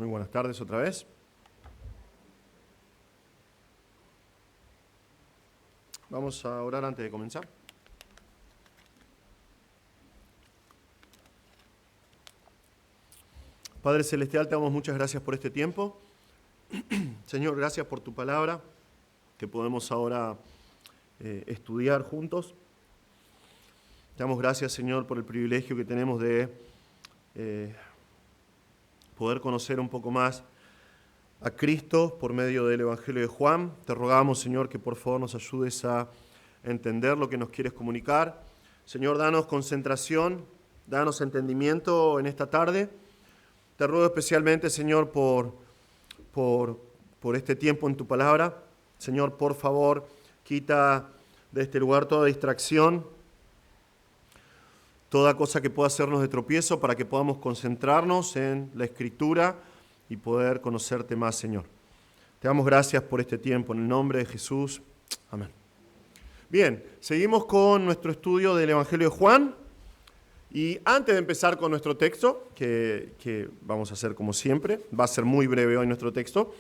Muy buenas tardes otra vez. Vamos a orar antes de comenzar. Padre Celestial, te damos muchas gracias por este tiempo. Señor, gracias por tu palabra, que podemos ahora estudiar juntos. Te damos gracias, Señor, por el privilegio que tenemos de poder conocer un poco más a Cristo por medio del Evangelio de Juan. Te rogamos, Señor, que por favor nos ayudes a entender lo que nos quieres comunicar. Señor, danos concentración, danos entendimiento en esta tarde. Te ruego especialmente, Señor, por este tiempo en tu palabra. Señor, por favor, quita de este lugar toda distracción, toda cosa que pueda hacernos de tropiezo, para que podamos concentrarnos en la Escritura y poder conocerte más, Señor. Te damos gracias por este tiempo. En el nombre de Jesús. Amén. Bien, seguimos con nuestro estudio del Evangelio de Juan. Y antes de empezar con nuestro texto, que vamos a hacer como siempre, va a ser muy breve hoy nuestro texto,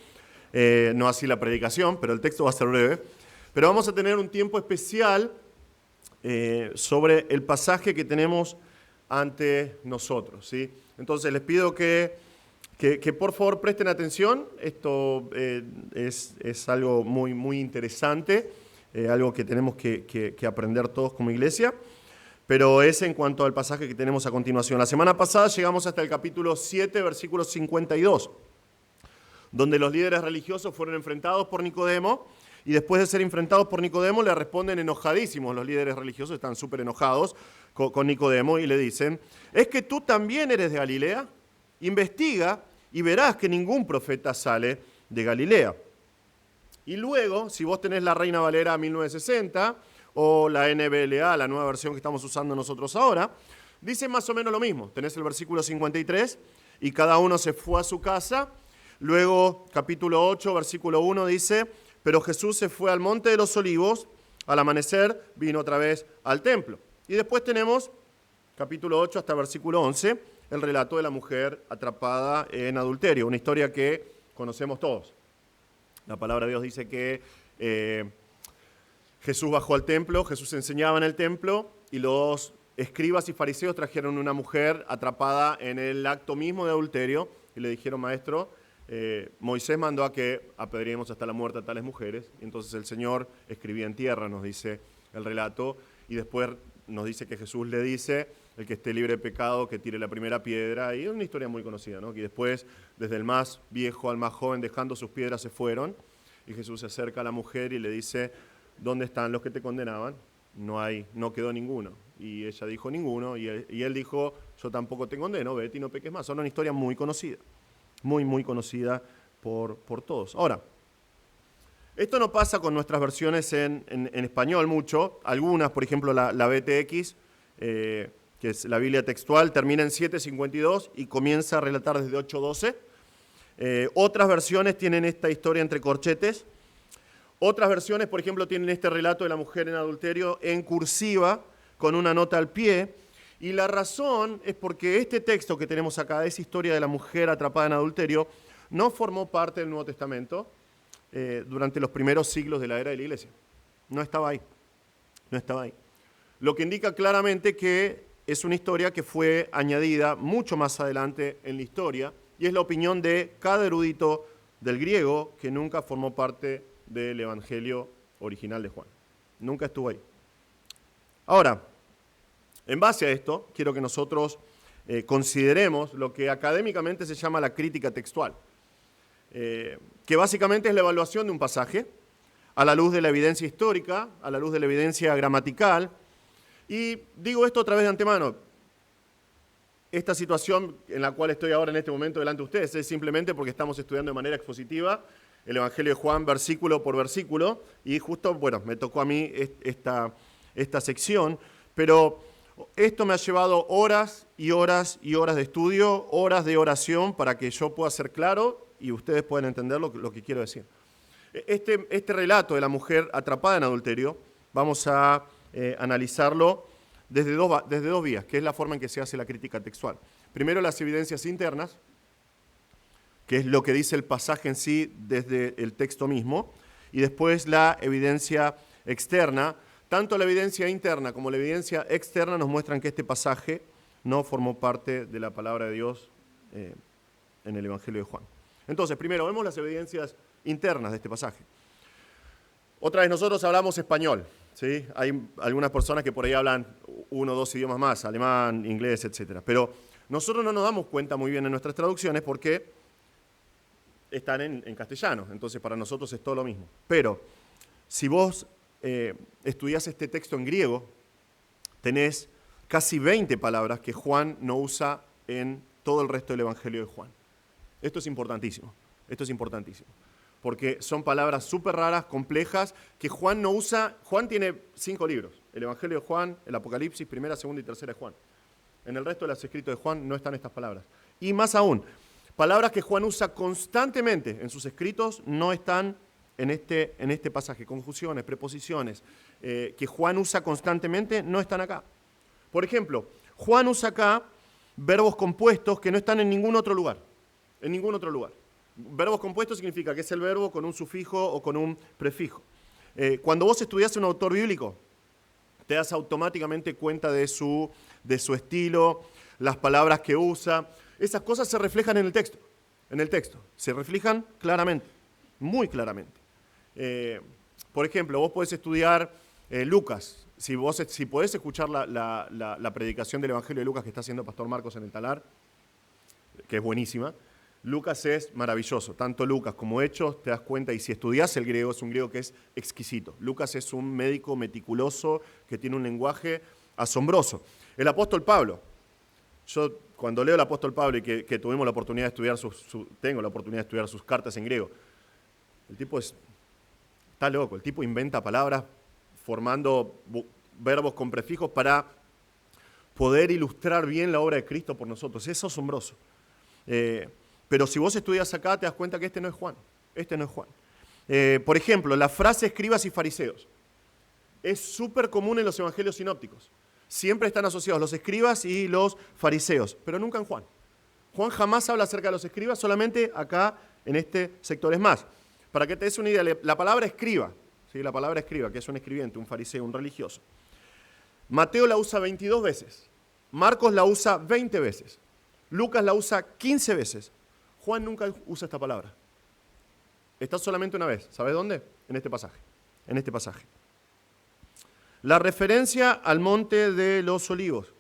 no así la predicación, pero el texto va a ser breve, pero vamos a tener un tiempo especial sobre el pasaje que tenemos ante nosotros, ¿sí? Entonces les pido que por favor presten atención. Esto es algo muy, muy interesante, algo que tenemos que aprender todos como iglesia. Pero es en cuanto al pasaje que tenemos a continuación. La semana pasada llegamos hasta el capítulo 7, versículo 52, donde los líderes religiosos fueron enfrentados por Nicodemo, y después de ser enfrentados por Nicodemo le responden enojadísimos. Los líderes religiosos están súper enojados con Nicodemo y le dicen: ¿es que tú también eres de Galilea? Investiga y verás que ningún profeta sale de Galilea. Y luego, si vos tenés la Reina Valera 1960... o la NBLA, la nueva versión que estamos usando nosotros ahora, dice más o menos lo mismo. Tenés el versículo 53, y cada uno se fue a su casa. Luego, capítulo 8, versículo 1 dice: pero Jesús se fue al monte de los olivos, al amanecer vino otra vez al templo. Y después tenemos, capítulo 8 hasta versículo 11, el relato de la mujer atrapada en adulterio, una historia que conocemos todos. La palabra de Dios dice que Jesús bajó al templo, Jesús enseñaba en el templo, y los escribas y fariseos trajeron una mujer atrapada en el acto mismo de adulterio y le dijeron: maestro, Moisés mandó a que apedreemos hasta la muerte a tales mujeres. Y entonces el Señor escribía en tierra, nos dice el relato, y después nos dice que Jesús le dice: el que esté libre de pecado, que tire la primera piedra. Y es una historia muy conocida, ¿no? Que después, desde el más viejo al más joven, dejando sus piedras, se fueron, y Jesús se acerca a la mujer y le dice: ¿dónde están los que te condenaban? No quedó ninguno. Y ella dijo: ninguno. Y él dijo: yo tampoco te condeno, vete y no peques más. Es una historia muy conocida, muy, muy conocida por todos. Ahora, esto no pasa con nuestras versiones en español mucho. Algunas, por ejemplo, la BTX, que es la Biblia textual, termina en 7:52 y comienza a relatar desde 8:12. Otras versiones tienen esta historia entre corchetes. Otras versiones, por ejemplo, tienen este relato de la mujer en adulterio en cursiva, con una nota al pie. Y la razón es porque este texto que tenemos acá, esa historia de la mujer atrapada en adulterio, no formó parte del Nuevo Testamento durante los primeros siglos de la era de la Iglesia. No estaba ahí. No estaba ahí. Lo que indica claramente que es una historia que fue añadida mucho más adelante en la historia, y es la opinión de cada erudito del griego que nunca formó parte del Evangelio original de Juan. Nunca estuvo ahí. Ahora, en base a esto, quiero que nosotros consideremos lo que académicamente se llama la crítica textual, que básicamente es la evaluación de un pasaje a la luz de la evidencia histórica, a la luz de la evidencia gramatical. Y digo esto otra vez de antemano: esta situación en la cual estoy ahora en este momento delante de ustedes es simplemente porque estamos estudiando de manera expositiva el Evangelio de Juan versículo por versículo, y justo, me tocó a mí esta sección, pero esto me ha llevado horas y horas y horas de estudio, horas de oración, para que yo pueda ser claro y ustedes puedan entender lo que quiero decir. Este relato de la mujer atrapada en adulterio, vamos a analizarlo desde dos vías, que es la forma en que se hace la crítica textual. Primero, las evidencias internas, que es lo que dice el pasaje en sí desde el texto mismo, y después la evidencia externa. Tanto la evidencia interna como la evidencia externa nos muestran que este pasaje no formó parte de la palabra de Dios en el Evangelio de Juan. Entonces, primero, vemos las evidencias internas de este pasaje. Otra vez, nosotros hablamos español, ¿sí? Hay algunas personas que por ahí hablan 1 o 2 idiomas más, alemán, inglés, etc. Pero nosotros no nos damos cuenta muy bien en nuestras traducciones porque están en castellano, entonces para nosotros es todo lo mismo. Pero si vos estudiás este texto en griego, tenés casi 20 palabras que Juan no usa en todo el resto del Evangelio de Juan. Esto es importantísimo, porque son palabras súper raras, complejas, que Juan no usa. Juan tiene 5 libros, el Evangelio de Juan, el Apocalipsis, primera, segunda y tercera de Juan. En el resto de los escritos de Juan no están estas palabras. Y más aún, palabras que Juan usa constantemente en sus escritos no están en este pasaje. Conjunciones, preposiciones, que Juan usa constantemente no están acá. Por ejemplo, Juan usa acá verbos compuestos que no están en ningún otro lugar. En ningún otro lugar. Verbos compuestos significa que es el verbo con un sufijo o con un prefijo. Cuando vos estudiás un autor bíblico, te das automáticamente cuenta de su estilo, las palabras que usa. Esas cosas se reflejan en el texto. Se reflejan claramente, muy claramente. Por ejemplo, vos podés estudiar Lucas. Si podés escuchar la predicación del Evangelio de Lucas que está haciendo Pastor Marcos en el Talar, que es buenísima, Lucas es maravilloso. Tanto Lucas como Hechos, te das cuenta, y si estudiás el griego, es un griego que es exquisito. Lucas es un médico meticuloso que tiene un lenguaje asombroso. El apóstol Pablo, yo cuando leo el apóstol Pablo y que tuvimos la oportunidad de estudiar tengo la oportunidad de estudiar sus cartas en griego, el tipo está loco, el tipo inventa palabras formando verbos con prefijos para poder ilustrar bien la obra de Cristo por nosotros. Es asombroso. Pero si vos estudias acá, te das cuenta que este no es Juan. Por ejemplo, la frase escribas y fariseos es súper común en los evangelios sinópticos. Siempre están asociados los escribas y los fariseos, pero nunca en Juan. Juan jamás habla acerca de los escribas, solamente acá en este sector. Es más, para que te des una idea, la palabra escriba, ¿sí? La palabra escriba, que es un escribiente, un fariseo, un religioso, Mateo la usa 22 veces, Marcos la usa 20 veces, Lucas la usa 15 veces, Juan nunca usa esta palabra. Está solamente una vez. ¿Sabes dónde? En este pasaje. La referencia al Monte de los Olivos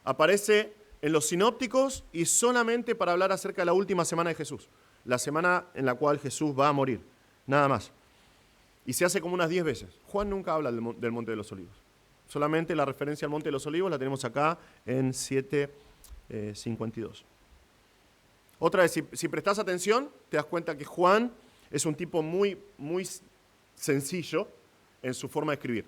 aparece en los sinópticos y solamente para hablar acerca de la última semana de Jesús, la semana en la cual Jesús va a morir, nada más. Y se hace como unas 10 veces. Juan nunca habla del Monte de los Olivos. Solamente la referencia al Monte de los Olivos la tenemos acá en 7:52. Otra vez, si prestás atención, te das cuenta que Juan es un tipo muy, muy sencillo en su forma de escribir.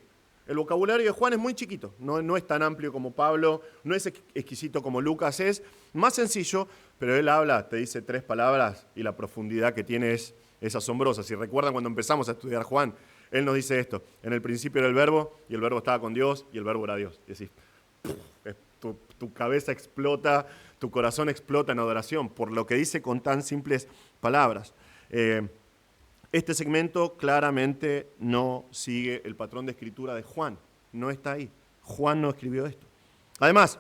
El vocabulario de Juan es muy chiquito, no es tan amplio como Pablo, no es exquisito como Lucas, es más sencillo, pero él habla, te dice 3 palabras y la profundidad que tiene es asombrosa. Si recuerdan cuando empezamos a estudiar Juan, él nos dice esto: en el principio era el verbo, y el verbo estaba con Dios, y el verbo era Dios. Y decís, tu cabeza explota, tu corazón explota en adoración por lo que dice con tan simples palabras. Este segmento claramente no sigue el patrón de escritura de Juan, no está ahí. Juan no escribió esto. Además,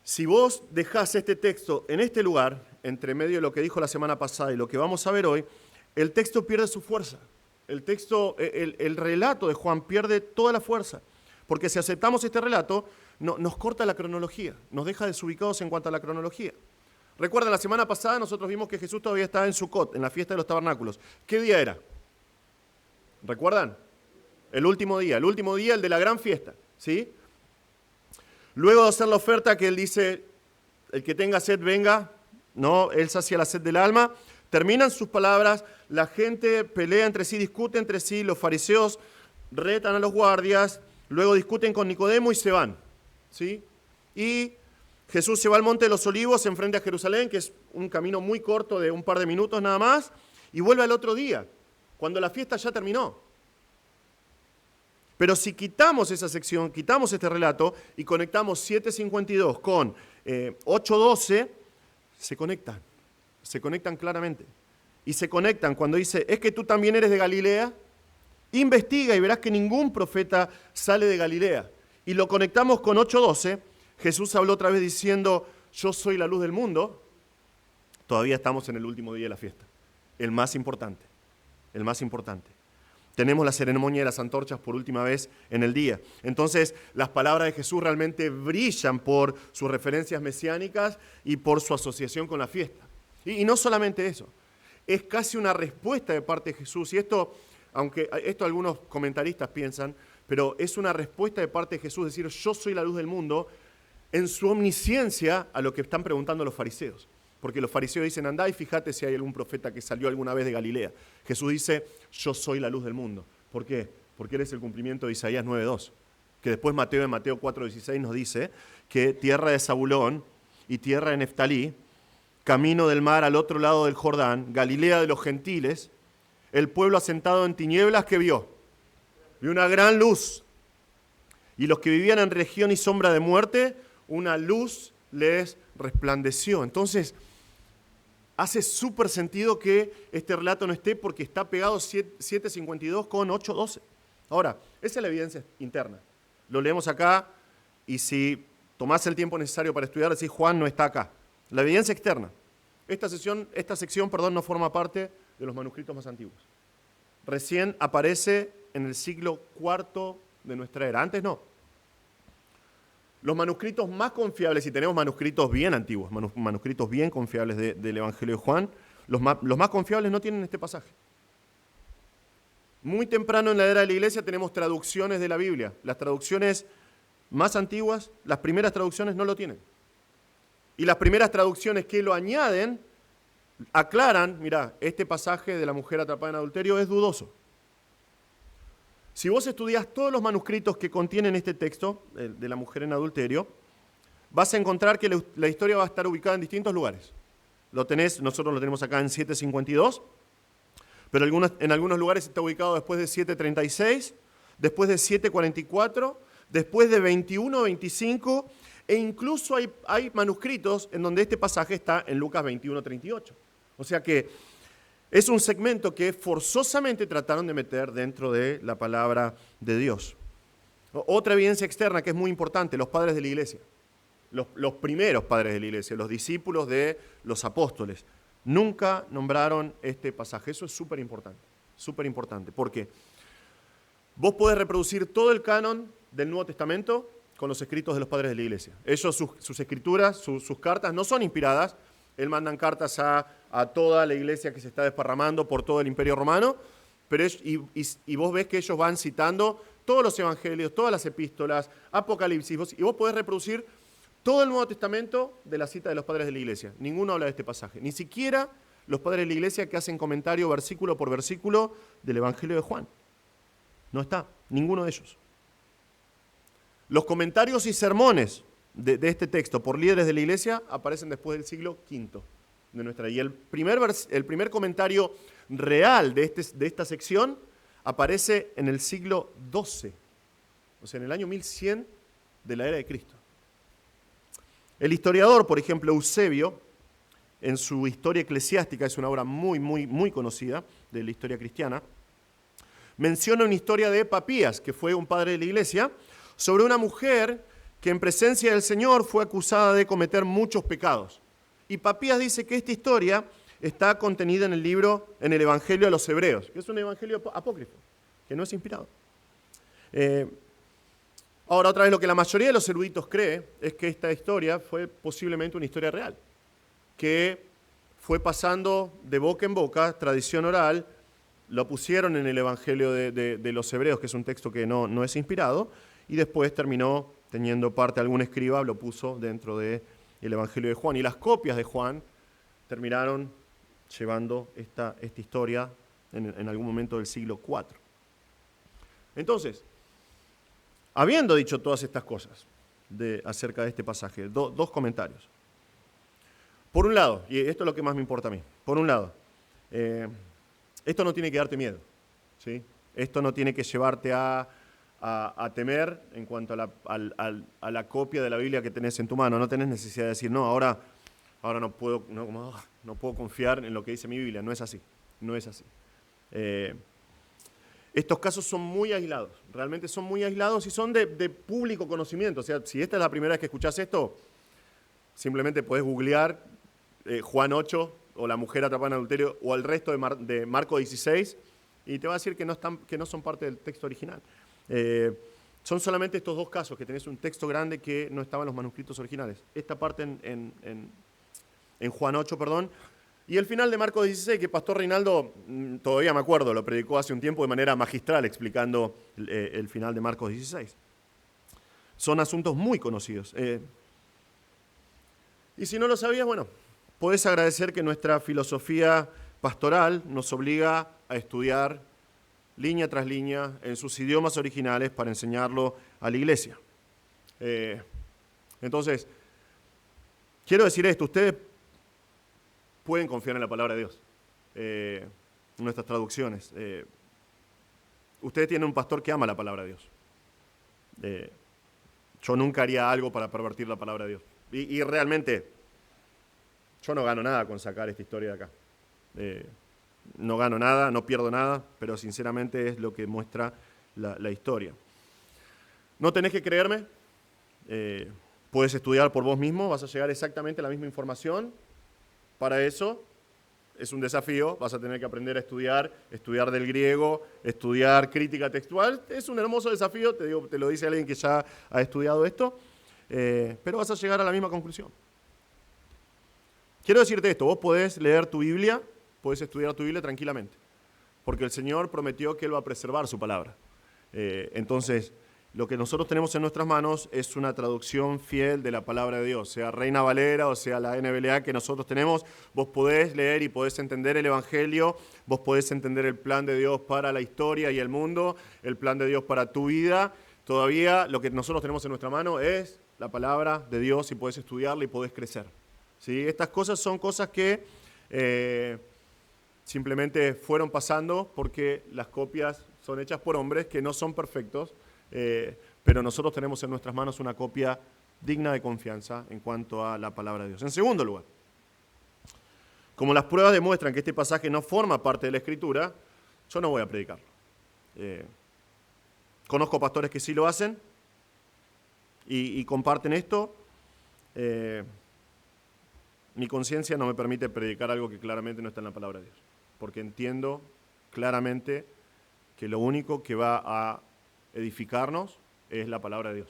si vos dejás este texto en este lugar, entre medio de lo que dijo la semana pasada y lo que vamos a ver hoy, el texto pierde su fuerza. El relato de Juan pierde toda la fuerza, porque si aceptamos este relato, nos corta la cronología, nos deja desubicados en cuanto a la cronología. Recuerden, la semana pasada nosotros vimos que Jesús todavía estaba en Sucot, en la fiesta de los tabernáculos. ¿Qué día era? ¿Recuerdan? El último día, el de la gran fiesta, ¿sí? Luego de hacer la oferta que él dice, el que tenga sed venga, no, él sacia la sed del alma. Terminan sus palabras, la gente pelea entre sí, discute entre sí, los fariseos retan a los guardias, luego discuten con Nicodemo y se van, ¿sí? Y Jesús se va al Monte de los Olivos enfrente a Jerusalén, que es un camino muy corto de un par de minutos nada más, y vuelve al otro día, cuando la fiesta ya terminó. Pero si quitamos esa sección, quitamos este relato y conectamos 7:52 con 8:12, se conectan. se conectan claramente. Y se conectan cuando dice, ¿es que tú también eres de Galilea? Investiga y verás que ningún profeta sale de Galilea. Y lo conectamos con 8:12. Jesús habló otra vez diciendo, yo soy la luz del mundo. Todavía estamos en el último día de la fiesta. El más importante. El más importante. Tenemos la ceremonia de las antorchas por última vez en el día. Entonces, las palabras de Jesús realmente brillan por sus referencias mesiánicas y por su asociación con la fiesta. Y no solamente eso. Es casi una respuesta de parte de Jesús. Y esto, aunque esto algunos comentaristas piensan, pero es una respuesta de parte de Jesús, decir, yo soy la luz del mundo, en su omnisciencia a lo que están preguntando los fariseos. Porque los fariseos dicen, andá y fíjate si hay algún profeta que salió alguna vez de Galilea. Jesús dice, yo soy la luz del mundo. ¿Por qué? Porque él es el cumplimiento de Isaías 9:2. Que después en Mateo 4:16 nos dice que tierra de Zabulón y tierra de Neftalí, camino del mar al otro lado del Jordán, Galilea de los gentiles, el pueblo asentado en tinieblas que vio. Vio una gran luz. Y los que vivían en región y sombra de muerte, una luz les resplandeció. Entonces, hace súper sentido que este relato no esté porque está pegado 7:52 con 8:12. Ahora, esa es la evidencia interna. Lo leemos acá y si tomás el tiempo necesario para estudiar, decís Juan no está acá. La evidencia externa. Esta sección, no forma parte de los manuscritos más antiguos. Recién aparece en el siglo IV de nuestra era. Antes no. Los manuscritos más confiables, y tenemos manuscritos bien antiguos, manuscritos bien confiables del Evangelio de Juan, los más confiables no tienen este pasaje. Muy temprano en la era de la iglesia tenemos traducciones de la Biblia. Las traducciones más antiguas, las primeras traducciones no lo tienen. Y las primeras traducciones que lo añaden, aclaran, mirá, este pasaje de la mujer atrapada en adulterio es dudoso. Si vos estudias todos los manuscritos que contienen este texto de la mujer en adulterio, vas a encontrar que la historia va a estar ubicada en distintos lugares. Nosotros lo tenemos acá en 7:52, pero en algunos lugares está ubicado después de 7:36, después de 7:44, después de 21:25, e incluso hay manuscritos en donde este pasaje está en Lucas 21:38. O sea que es un segmento que forzosamente trataron de meter dentro de la palabra de Dios. Otra evidencia externa que es muy importante, los padres de la iglesia. Los primeros padres de la iglesia, los discípulos de los apóstoles, nunca nombraron este pasaje. Eso es súper importante, súper importante. ¿Por qué? Vos podés reproducir todo el canon del Nuevo Testamento con los escritos de los padres de la iglesia. Ellos, sus escrituras, sus cartas no son inspiradas. Él mandan cartas a toda la iglesia que se está desparramando por todo el Imperio Romano, y vos ves que ellos van citando todos los evangelios, todas las epístolas, Apocalipsis, y vos podés reproducir todo el Nuevo Testamento de la cita de los padres de la iglesia. Ninguno habla de este pasaje, ni siquiera los padres de la iglesia que hacen comentario versículo por versículo del Evangelio de Juan. No está, ninguno de ellos. Los comentarios y sermones de este texto por líderes de la iglesia aparecen después del siglo V de nuestra era. Y el primer comentario real de esta sección aparece en el siglo XII, o sea, en el año 1100 de la era de Cristo. El historiador, por ejemplo, Eusebio, en su Historia Eclesiástica, es una obra muy, muy, muy conocida de la historia cristiana, menciona una historia de Papías, que fue un padre de la iglesia, sobre una mujer que en presencia del Señor fue acusada de cometer muchos pecados. Y Papías dice que esta historia está contenida en el Evangelio a los Hebreos, que es un evangelio apócrifo, que no es inspirado. Ahora, otra vez, lo que la mayoría de los eruditos cree es que esta historia fue posiblemente una historia real, que fue pasando de boca en boca, tradición oral, lo pusieron en el Evangelio de los Hebreos, que es un texto que no es inspirado, y después terminó teniendo parte algún escriba, lo puso dentro del Evangelio de Juan. Y las copias de Juan terminaron llevando esta historia en algún momento del siglo IV. Entonces, habiendo dicho todas estas cosas acerca de este pasaje, dos comentarios. Por un lado, y esto es lo que más me importa a mí, por un lado, esto no tiene que darte miedo, ¿sí? Esto no tiene que llevarte a temer en cuanto a la copia de la Biblia que tenés en tu mano. No tenés necesidad de decir, no, ahora ahora no puedo confiar en lo que dice mi Biblia. No es así, no es así. Estos casos son muy aislados, realmente son muy aislados y son de público conocimiento. O sea, si esta es la primera vez que escuchás esto, simplemente podés googlear Juan 8 o la mujer atrapada en adulterio o el resto de Marcos 16 y te va a decir que no son parte del texto original. Son solamente estos dos casos que tenés un texto grande que no estaba en los manuscritos originales. Esta parte en Juan 8, perdón. Y el final de Marcos 16, que Pastor Reinaldo, todavía me acuerdo, lo predicó hace un tiempo de manera magistral explicando el final de Marcos 16. Son asuntos muy conocidos. Y si no lo sabías, bueno, podés agradecer que nuestra filosofía pastoral nos obliga a estudiar línea tras línea en sus idiomas originales para enseñarlo a la iglesia. Entonces, quiero decir esto, ustedes pueden confiar en la palabra de Dios, en nuestras traducciones. Ustedes tienen un pastor que ama la palabra de Dios. Yo nunca haría algo para pervertir la palabra de Dios. Y realmente, yo no gano nada con sacar esta historia de acá. No gano nada, no pierdo nada, pero sinceramente es lo que muestra la historia. No tenés que creerme, puedes estudiar por vos mismo, vas a llegar exactamente a la misma información. Para eso es un desafío, vas a tener que aprender a estudiar del griego, estudiar crítica textual. Es un hermoso desafío, te lo dice alguien que ya ha estudiado esto, pero vas a llegar a la misma conclusión. Quiero decirte esto, vos podés leer tu Biblia, podés estudiar tu Biblia tranquilamente, porque el Señor prometió que Él va a preservar su palabra. Entonces, lo que nosotros tenemos en nuestras manos es una traducción fiel de la palabra de Dios, sea Reina Valera o sea la NBLA que nosotros tenemos. Vos podés leer y podés entender el Evangelio, vos podés entender el plan de Dios para la historia y el mundo, el plan de Dios para tu vida. Todavía lo que nosotros tenemos en nuestra mano es la palabra de Dios y podés estudiarla y podés crecer. ¿Sí? Estas cosas son cosas que simplemente fueron pasando porque las copias son hechas por hombres que no son perfectos, pero nosotros tenemos en nuestras manos una copia digna de confianza en cuanto a la palabra de Dios. En segundo lugar, como las pruebas demuestran que este pasaje no forma parte de la Escritura, yo no voy a predicarlo. Conozco pastores que sí lo hacen y comparten esto. Mi conciencia no me permite predicar algo que claramente no está en la palabra de Dios, porque entiendo claramente que lo único que va a edificarnos es la palabra de Dios.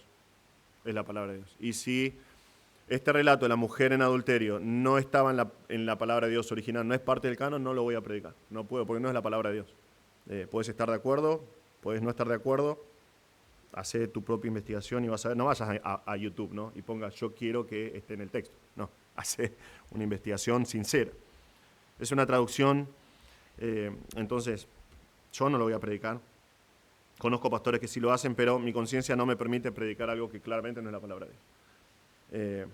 Es la palabra de Dios. Y si este relato de la mujer en adulterio no estaba en la palabra de Dios original, no es parte del canon, no lo voy a predicar. No puedo, porque no es la palabra de Dios. Puedes estar de acuerdo, puedes no estar de acuerdo, hace tu propia investigación y vas a ver, no vayas a YouTube, ¿no? Y pongas, yo quiero que esté en el texto. No, hace una investigación sincera. Es una traducción, entonces yo no lo voy a predicar. Conozco pastores que sí lo hacen, pero mi conciencia no me permite predicar algo que claramente no es la palabra de Dios.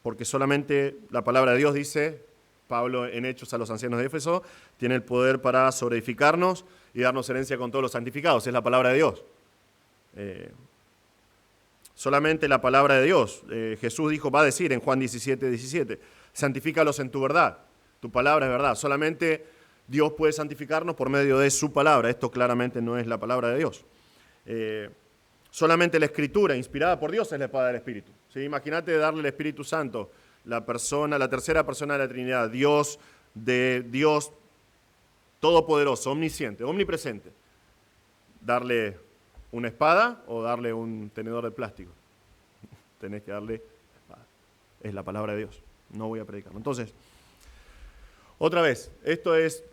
Porque solamente la palabra de Dios dice, Pablo en Hechos a los ancianos de Éfeso, tiene el poder para sobreedificarnos y darnos herencia con todos los santificados. Es la palabra de Dios. Solamente la palabra de Dios. Jesús va a decir en Juan 17, santifícalos en tu verdad. Tu palabra es verdad. Solamente Dios puede santificarnos por medio de su palabra. Esto claramente no es la palabra de Dios. Solamente la Escritura, inspirada por Dios, es la espada del Espíritu. ¿Sí? Imagínate darle al Espíritu Santo, la tercera persona de la Trinidad, Dios todopoderoso, omnisciente, omnipresente. Darle una espada o darle un tenedor de plástico. Tenés que darle la espada. Es la palabra de Dios. No voy a predicarlo. Entonces, otra vez, esto es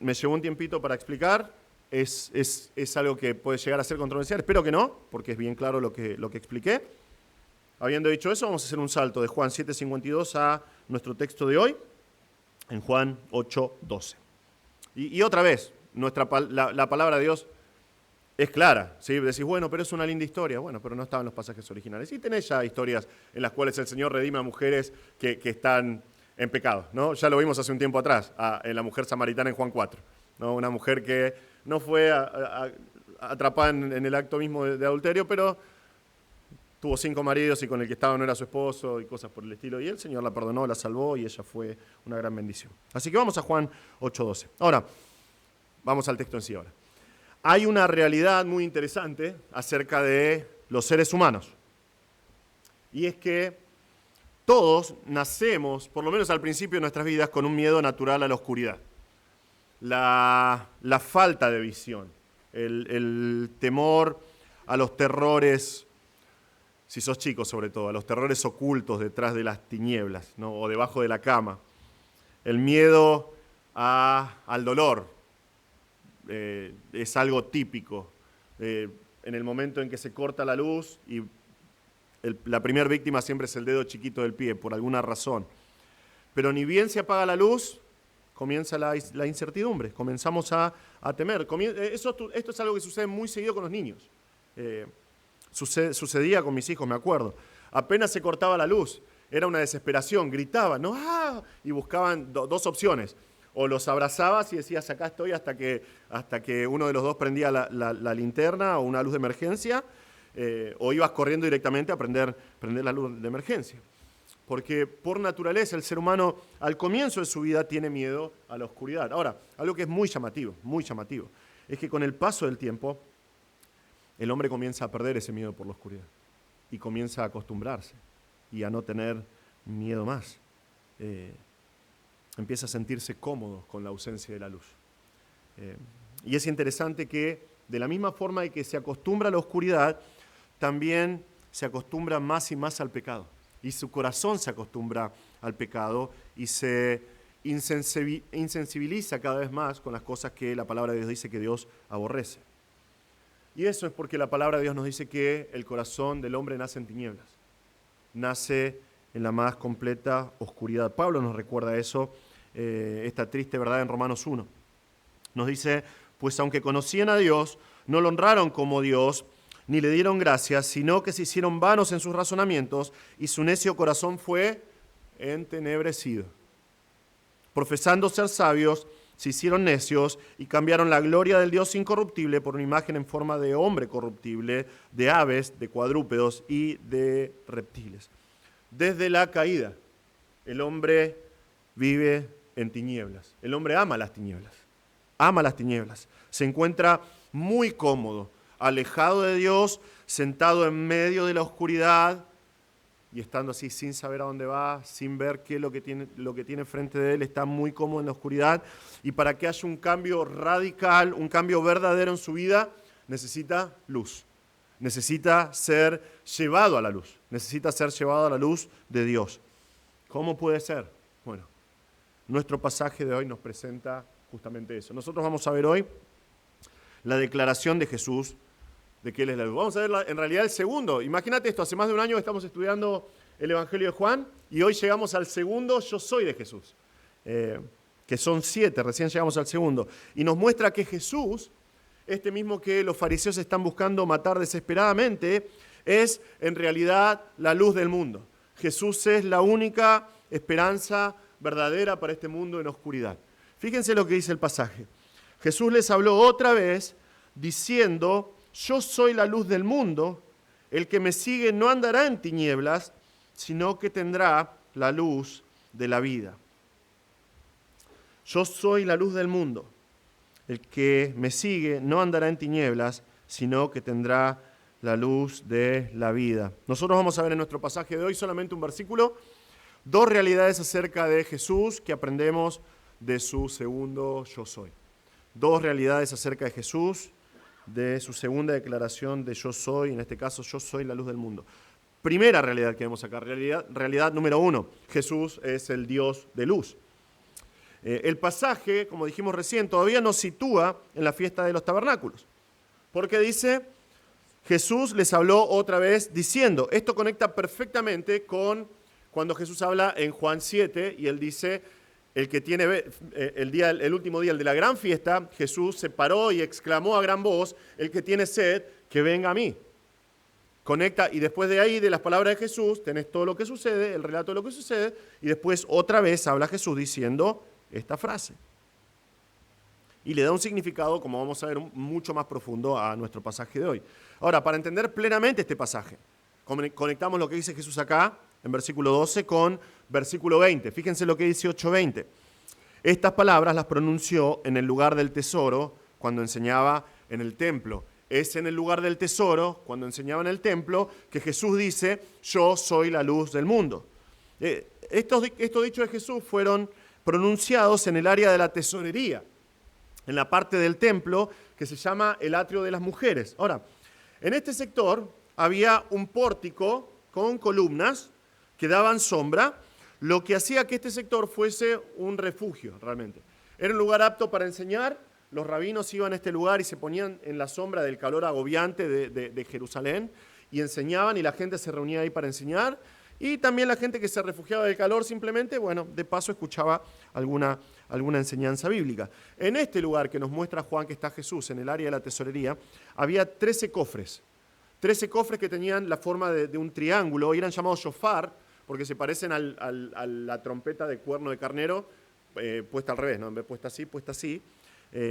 me llevó un tiempito para explicar. Es algo que puede llegar a ser controversial. Espero que no, porque es bien claro lo que expliqué. Habiendo dicho eso, vamos a hacer un salto de Juan 7:52 a nuestro texto de hoy, en Juan 8:12. Y otra vez, la palabra de Dios es clara, ¿sí? Decís, bueno, pero es una linda historia. Bueno, pero no estaban los pasajes originales. Y tenés ya historias en las cuales el Señor redime a mujeres que están en pecado, ¿no? Ya lo vimos hace un tiempo atrás, en la mujer samaritana en Juan 4, ¿no? Una mujer que no fue atrapada en el acto mismo de adulterio, pero tuvo 5 maridos y con el que estaba no era su esposo y cosas por el estilo. Y el Señor la perdonó, la salvó y ella fue una gran bendición. Así que vamos a Juan 8:12. Ahora, vamos al texto en sí ahora. Hay una realidad muy interesante acerca de los seres humanos. Y es que todos nacemos, por lo menos al principio de nuestras vidas, con un miedo natural a la oscuridad. La falta de visión, el temor a los terrores, si sos chico sobre todo, a los terrores ocultos detrás de las tinieblas, ¿no? O debajo de la cama. El miedo al dolor es algo típico. En el momento en que se corta la luz y la primera víctima siempre es el dedo chiquito del pie, por alguna razón. Pero ni bien se apaga la luz, comienza la incertidumbre, comenzamos a temer. Esto es algo que sucede muy seguido con los niños. Sucedía con mis hijos, me acuerdo. Apenas se cortaba la luz, era una desesperación, gritaban, ¿no? ¡Ah! Y buscaban dos opciones. O los abrazabas y decías, acá estoy hasta que uno de los dos prendía la linterna o una luz de emergencia, o ibas corriendo directamente a prender la luz de emergencia. Porque por naturaleza el ser humano al comienzo de su vida tiene miedo a la oscuridad. Ahora, algo que es muy llamativo, es que con el paso del tiempo el hombre comienza a perder ese miedo por la oscuridad y comienza a acostumbrarse y a no tener miedo más. Empieza a sentirse cómodo con la ausencia de la luz. Y es interesante que de la misma forma de que se acostumbra a la oscuridad, también se acostumbra más y más al pecado. Y su corazón se acostumbra al pecado y se insensibiliza cada vez más con las cosas que la palabra de Dios dice que Dios aborrece. Y eso es porque la palabra de Dios nos dice que el corazón del hombre nace en tinieblas, nace en la más completa oscuridad. Pablo nos recuerda eso, esta triste verdad en Romanos 1. Nos dice, pues aunque conocían a Dios, no lo honraron como Dios, ni le dieron gracias, sino que se hicieron vanos en sus razonamientos y su necio corazón fue entenebrecido. Profesando ser sabios, se hicieron necios y cambiaron la gloria del Dios incorruptible por una imagen en forma de hombre corruptible, de aves, de cuadrúpedos y de reptiles. Desde la caída, el hombre vive en tinieblas. El hombre ama las tinieblas. Se encuentra muy cómodo, alejado de Dios, sentado en medio de la oscuridad y estando así sin saber a dónde va, sin ver qué es lo que tiene frente de él, está muy cómodo en la oscuridad. Y para que haya un cambio radical, un cambio verdadero en su vida, necesita luz. Necesita ser llevado a la luz. Necesita ser llevado a la luz de Dios. ¿Cómo puede ser? Bueno, nuestro pasaje de hoy nos presenta justamente eso. Nosotros vamos a ver hoy la declaración de Jesús de que Él es la luz. Vamos a ver en realidad el segundo. Imagínate esto, hace más de un año estamos estudiando el Evangelio de Juan y hoy llegamos al segundo yo soy de Jesús, que son 7, recién llegamos al segundo. Y nos muestra que Jesús, este mismo que los fariseos están buscando matar desesperadamente, es en realidad la luz del mundo. Jesús es la única esperanza verdadera para este mundo en oscuridad. Fíjense lo que dice el pasaje. Jesús les habló otra vez diciendo, yo soy la luz del mundo, el que me sigue no andará en tinieblas, sino que tendrá la luz de la vida. Yo soy la luz del mundo, el que me sigue no andará en tinieblas, sino que tendrá la luz de la vida. Nosotros vamos a ver en nuestro pasaje de hoy solamente un versículo, 2 realidades acerca de Jesús que aprendemos de su segundo yo soy. 2 realidades acerca de Jesús, de su segunda declaración de yo soy, en este caso yo soy la luz del mundo. Primera realidad que vemos acá, realidad número 1, Jesús es el Dios de luz. El pasaje, como dijimos recién, todavía nos sitúa en la fiesta de los tabernáculos, porque dice, Jesús les habló otra vez diciendo, esto conecta perfectamente con cuando Jesús habla en Juan 7 y él dice, el que tiene el último día, el de la gran fiesta, Jesús se paró y exclamó a gran voz, el que tiene sed, que venga a mí. Conecta, y después de ahí, de las palabras de Jesús, tenés todo lo que sucede, el relato de lo que sucede, y después otra vez habla Jesús diciendo esta frase. Y le da un significado, como vamos a ver, mucho más profundo a nuestro pasaje de hoy. Ahora, para entender plenamente este pasaje, conectamos lo que dice Jesús acá, en versículo 12, con versículo 20. Fíjense lo que dice 8:20. Estas palabras las pronunció en el lugar del tesoro cuando enseñaba en el templo. Es en el lugar del tesoro, cuando enseñaba en el templo, que Jesús dice, yo soy la luz del mundo. Estos dichos de Jesús fueron pronunciados en el área de la tesorería, en la parte del templo que se llama el atrio de las mujeres. Ahora, en este sector había un pórtico con columnas que daban sombra, lo que hacía que este sector fuese un refugio realmente. Era un lugar apto para enseñar. Los rabinos iban a este lugar y se ponían en la sombra del calor agobiante de Jerusalén y enseñaban, y la gente se reunía ahí para enseñar. Y también la gente que se refugiaba del calor simplemente, bueno, de paso escuchaba alguna enseñanza bíblica. En este lugar que nos muestra Juan que está Jesús, en el área de la tesorería, había 13 cofres. 13 cofres que tenían la forma de un triángulo y eran llamados shofar porque se parecen a la trompeta de cuerno de carnero, puesta al revés, ¿no? En vez de puesta así,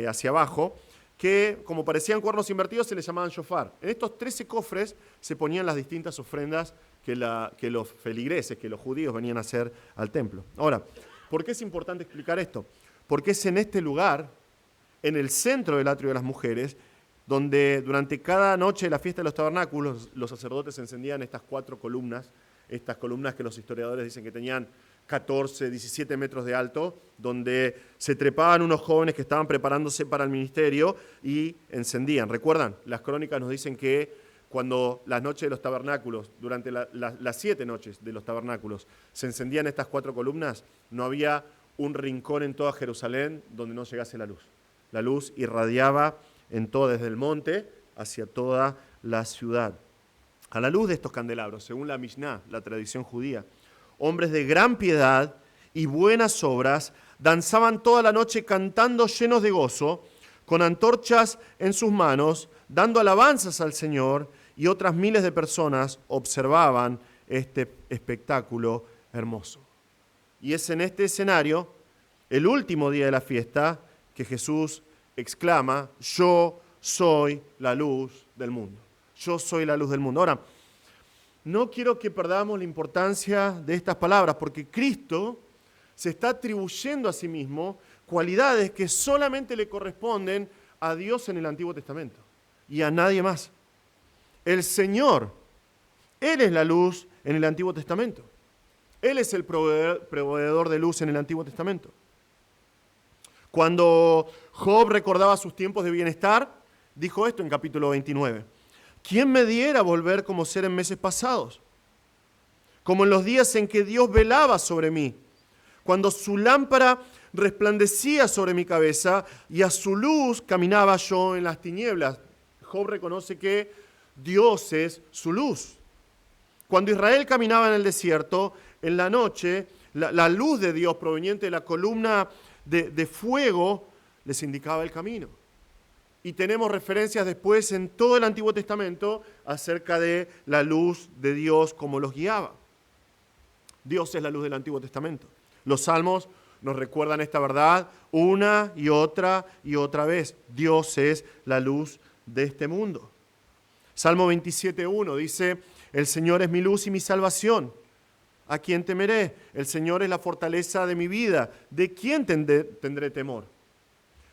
hacia abajo, que como parecían cuernos invertidos se les llamaban shofar. En estos 13 cofres se ponían las distintas ofrendas que los feligreses, que los judíos venían a hacer al templo. Ahora, ¿por qué es importante explicar esto? Porque es en este lugar, en el centro del atrio de las mujeres, donde durante cada noche de la fiesta de los tabernáculos los sacerdotes encendían estas 4 columnas, estas columnas que los historiadores dicen que tenían 14, 17 metros de alto, donde se trepaban unos jóvenes que estaban preparándose para el ministerio y encendían. ¿Recuerdan? Las crónicas nos dicen que cuando las noches de los tabernáculos, durante las 7 noches de los tabernáculos, se encendían estas 4 columnas, no había un rincón en toda Jerusalén donde no llegase la luz. La luz irradiaba desde el monte hacia toda la ciudad. A la luz de estos candelabros, según la Mishnah, la tradición judía, hombres de gran piedad y buenas obras danzaban toda la noche cantando llenos de gozo, con antorchas en sus manos, dando alabanzas al Señor, y otras miles de personas observaban este espectáculo hermoso. Y es en este escenario, el último día de la fiesta, que Jesús exclama, yo soy la luz del mundo. Yo soy la luz del mundo. Ahora, no quiero que perdamos la importancia de estas palabras, porque Cristo se está atribuyendo a sí mismo cualidades que solamente le corresponden a Dios en el Antiguo Testamento y a nadie más. El Señor, Él es la luz en el Antiguo Testamento. Él es el proveedor de luz en el Antiguo Testamento. Cuando Job recordaba sus tiempos de bienestar, dijo esto en capítulo 29. ¿Quién me diera volver como ser en meses pasados? Como en los días en que Dios velaba sobre mí, cuando su lámpara resplandecía sobre mi cabeza y a su luz caminaba yo en las tinieblas. Job reconoce que Dios es su luz. Cuando Israel caminaba en el desierto, en la noche, la luz de Dios proveniente de la columna de fuego les indicaba el camino. Y tenemos referencias después en todo el Antiguo Testamento acerca de la luz de Dios, como los guiaba. Dios es la luz del Antiguo Testamento. Los salmos nos recuerdan esta verdad una y otra vez. Dios es la luz de este mundo. Salmo 27:1 dice, el Señor es mi luz y mi salvación. ¿A quién temeré? El Señor es la fortaleza de mi vida. ¿De quién tendré temor?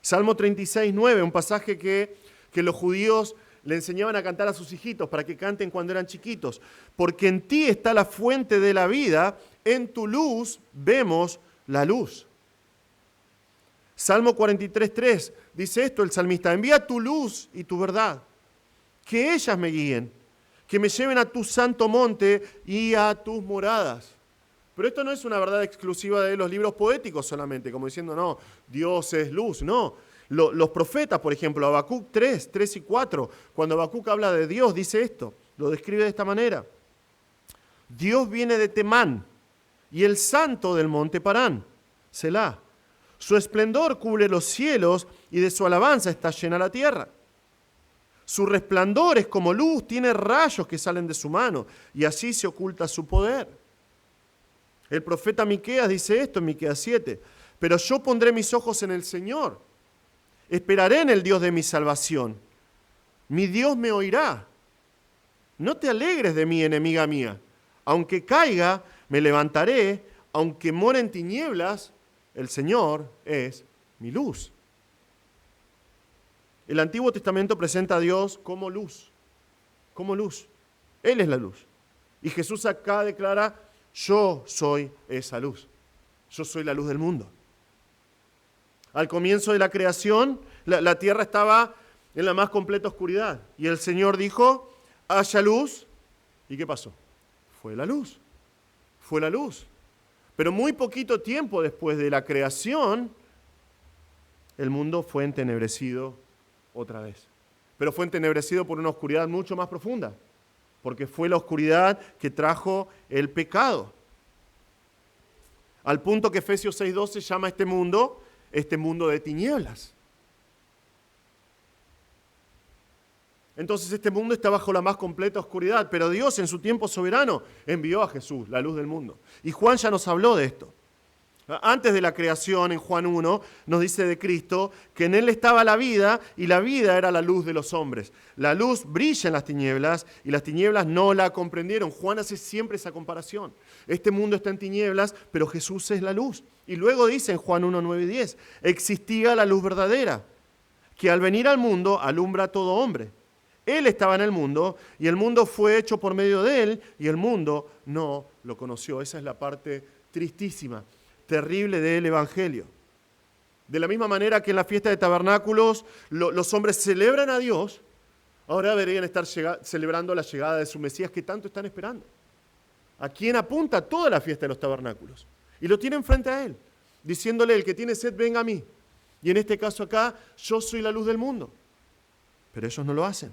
Salmo 36:9, un pasaje que los judíos le enseñaban a cantar a sus hijitos para que canten cuando eran chiquitos. Porque en ti está la fuente de la vida, en tu luz vemos la luz. Salmo 43:3 dice esto el salmista, envía tu luz y tu verdad, que ellas me guíen, que me lleven a tu santo monte y a tus moradas. Pero esto no es una verdad exclusiva de los libros poéticos solamente, como diciendo, no, Dios es luz, no. Los profetas, por ejemplo, Habacuc 3 y 4, cuando Habacuc habla de Dios, dice esto, lo describe de esta manera. Dios viene de Temán y el santo del monte Parán, Selah. Su esplendor cubre los cielos y de su alabanza está llena la tierra. Su resplandor es como luz, tiene rayos que salen de su mano y así se oculta su poder. El profeta Miqueas dice esto en Miqueas 7, pero yo pondré mis ojos en el Señor, esperaré en el Dios de mi salvación. Mi Dios me oirá. no te alegres de mí, enemiga mía. Aunque caiga, me levantaré, aunque mora en tinieblas, el Señor es mi luz. El Antiguo Testamento presenta a Dios como luz, como luz. Él es la luz. Y Jesús acá declara, yo soy esa luz. Yo soy la luz del mundo. Al comienzo de la creación, la tierra estaba en la más completa oscuridad. Y el Señor dijo, haya luz. ¿Y qué pasó? Fue la luz. Fue la luz. Pero muy poquito tiempo después de la creación, el mundo fue entenebrecido otra vez. Pero fue entenebrecido por una oscuridad mucho más profunda, porque fue la oscuridad que trajo el pecado. Al punto que Efesios 6:12 llama a este mundo de tinieblas. Entonces este mundo está bajo la más completa oscuridad, pero Dios en su tiempo soberano envió a Jesús, la luz del mundo. Y Juan ya nos habló de esto. Antes de la creación, en Juan 1, nos dice de Cristo que en Él estaba la vida y la vida era la luz de los hombres. La luz brilla en las tinieblas y las tinieblas no la comprendieron. Juan hace siempre esa comparación. Este mundo está en tinieblas, pero Jesús es la luz. Y luego dice en Juan 1, 9 y 10, existía la luz verdadera, que al venir al mundo alumbra a todo hombre. Él estaba en el mundo y el mundo fue hecho por medio de Él y el mundo no lo conoció. Esa es la parte tristísima, terrible del Evangelio. De la misma manera que en la fiesta de tabernáculos los hombres celebran a Dios, ahora deberían estar celebrando la llegada de su Mesías que tanto están esperando. ¿A quién apunta toda la fiesta de los tabernáculos? Y lo tienen frente a Él, diciéndole, el que tiene sed, venga a mí. Y en este caso acá, yo soy la luz del mundo. Pero ellos no lo hacen.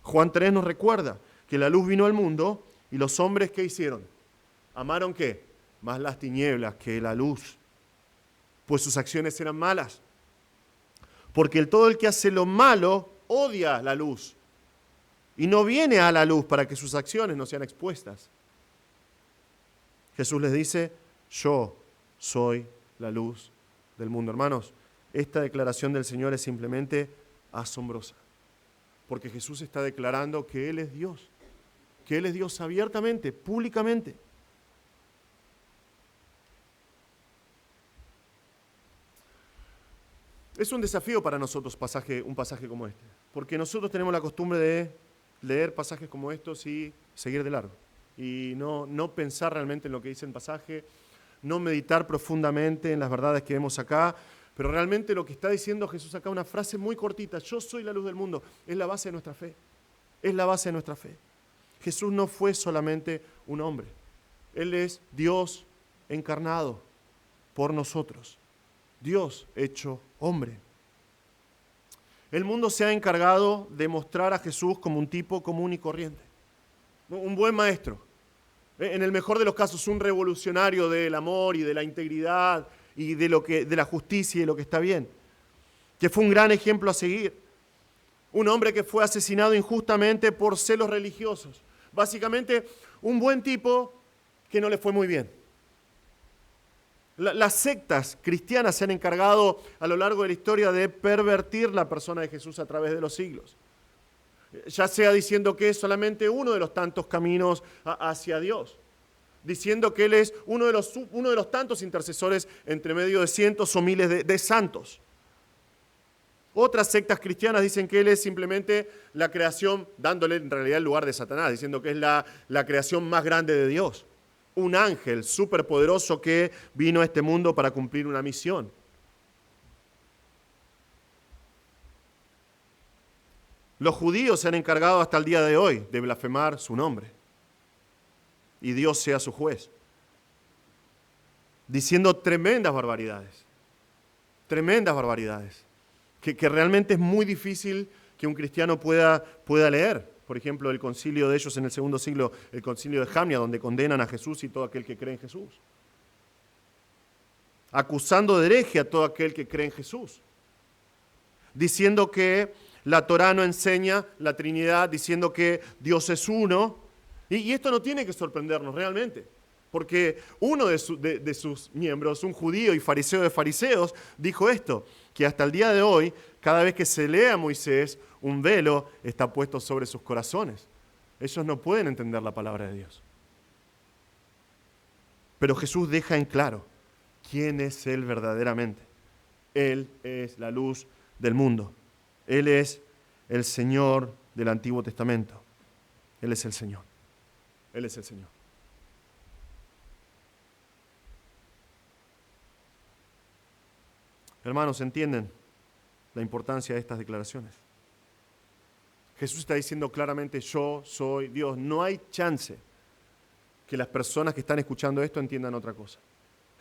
Juan 3 nos recuerda que la luz vino al mundo y los hombres, ¿qué hicieron? ¿Amaron qué? Más las tinieblas que la luz, pues sus acciones eran malas. Porque todo el que hace lo malo odia la luz y no viene a la luz para que sus acciones no sean expuestas. Jesús les dice, yo soy la luz del mundo. Hermanos, esta declaración del Señor es simplemente asombrosa, porque Jesús está declarando que Él es Dios abiertamente, públicamente. Es un desafío para nosotros un pasaje como este, porque nosotros tenemos la costumbre de leer pasajes como estos y seguir de largo, y no pensar realmente en lo que dice el pasaje, no meditar profundamente en las verdades que vemos acá, pero realmente lo que está diciendo Jesús acá, una frase muy cortita, yo soy la luz del mundo, es la base de nuestra fe, es la base de nuestra fe. Jesús no fue solamente un hombre, Él es Dios encarnado por nosotros. Dios hecho hombre. El mundo se ha encargado de mostrar a Jesús como un tipo común y corriente, un buen maestro, en el mejor de los casos un revolucionario del amor y de la integridad y de la justicia y de lo que está bien, que fue un gran ejemplo a seguir, un hombre que fue asesinado injustamente por celos religiosos, básicamente un buen tipo que no le fue muy bien. Las sectas cristianas se han encargado a lo largo de la historia de pervertir la persona de Jesús a través de los siglos, ya sea diciendo que es solamente uno de los tantos caminos hacia Dios, diciendo que Él es uno de los tantos intercesores entre medio de cientos o miles de santos. Otras sectas cristianas dicen que Él es simplemente la creación, dándole en realidad el lugar de Satanás, diciendo que es la creación más grande de Dios. Un ángel superpoderoso que vino a este mundo para cumplir una misión. Los judíos se han encargado hasta el día de hoy de blasfemar su nombre y Dios sea su juez, diciendo tremendas barbaridades, que realmente es muy difícil que un cristiano pueda leer. Por ejemplo, el concilio de ellos en el segundo siglo, el concilio de Jamnia, donde condenan a Jesús y todo aquel que cree en Jesús, acusando de hereje a todo aquel que cree en Jesús, diciendo que la Torá no enseña la Trinidad, diciendo que Dios es uno, y esto no tiene que sorprendernos realmente, porque uno de sus miembros, un judío y fariseo de fariseos, dijo esto, que hasta el día de hoy, cada vez que se lee a Moisés, un velo está puesto sobre sus corazones. Ellos no pueden entender la palabra de Dios. Pero Jesús deja en claro quién es Él verdaderamente. Él es la luz del mundo. Él es el Señor del Antiguo Testamento. Él es el Señor. Él es el Señor. Hermanos, ¿entienden la importancia de estas declaraciones? Jesús está diciendo claramente, yo soy Dios. No hay chance que las personas que están escuchando esto entiendan otra cosa.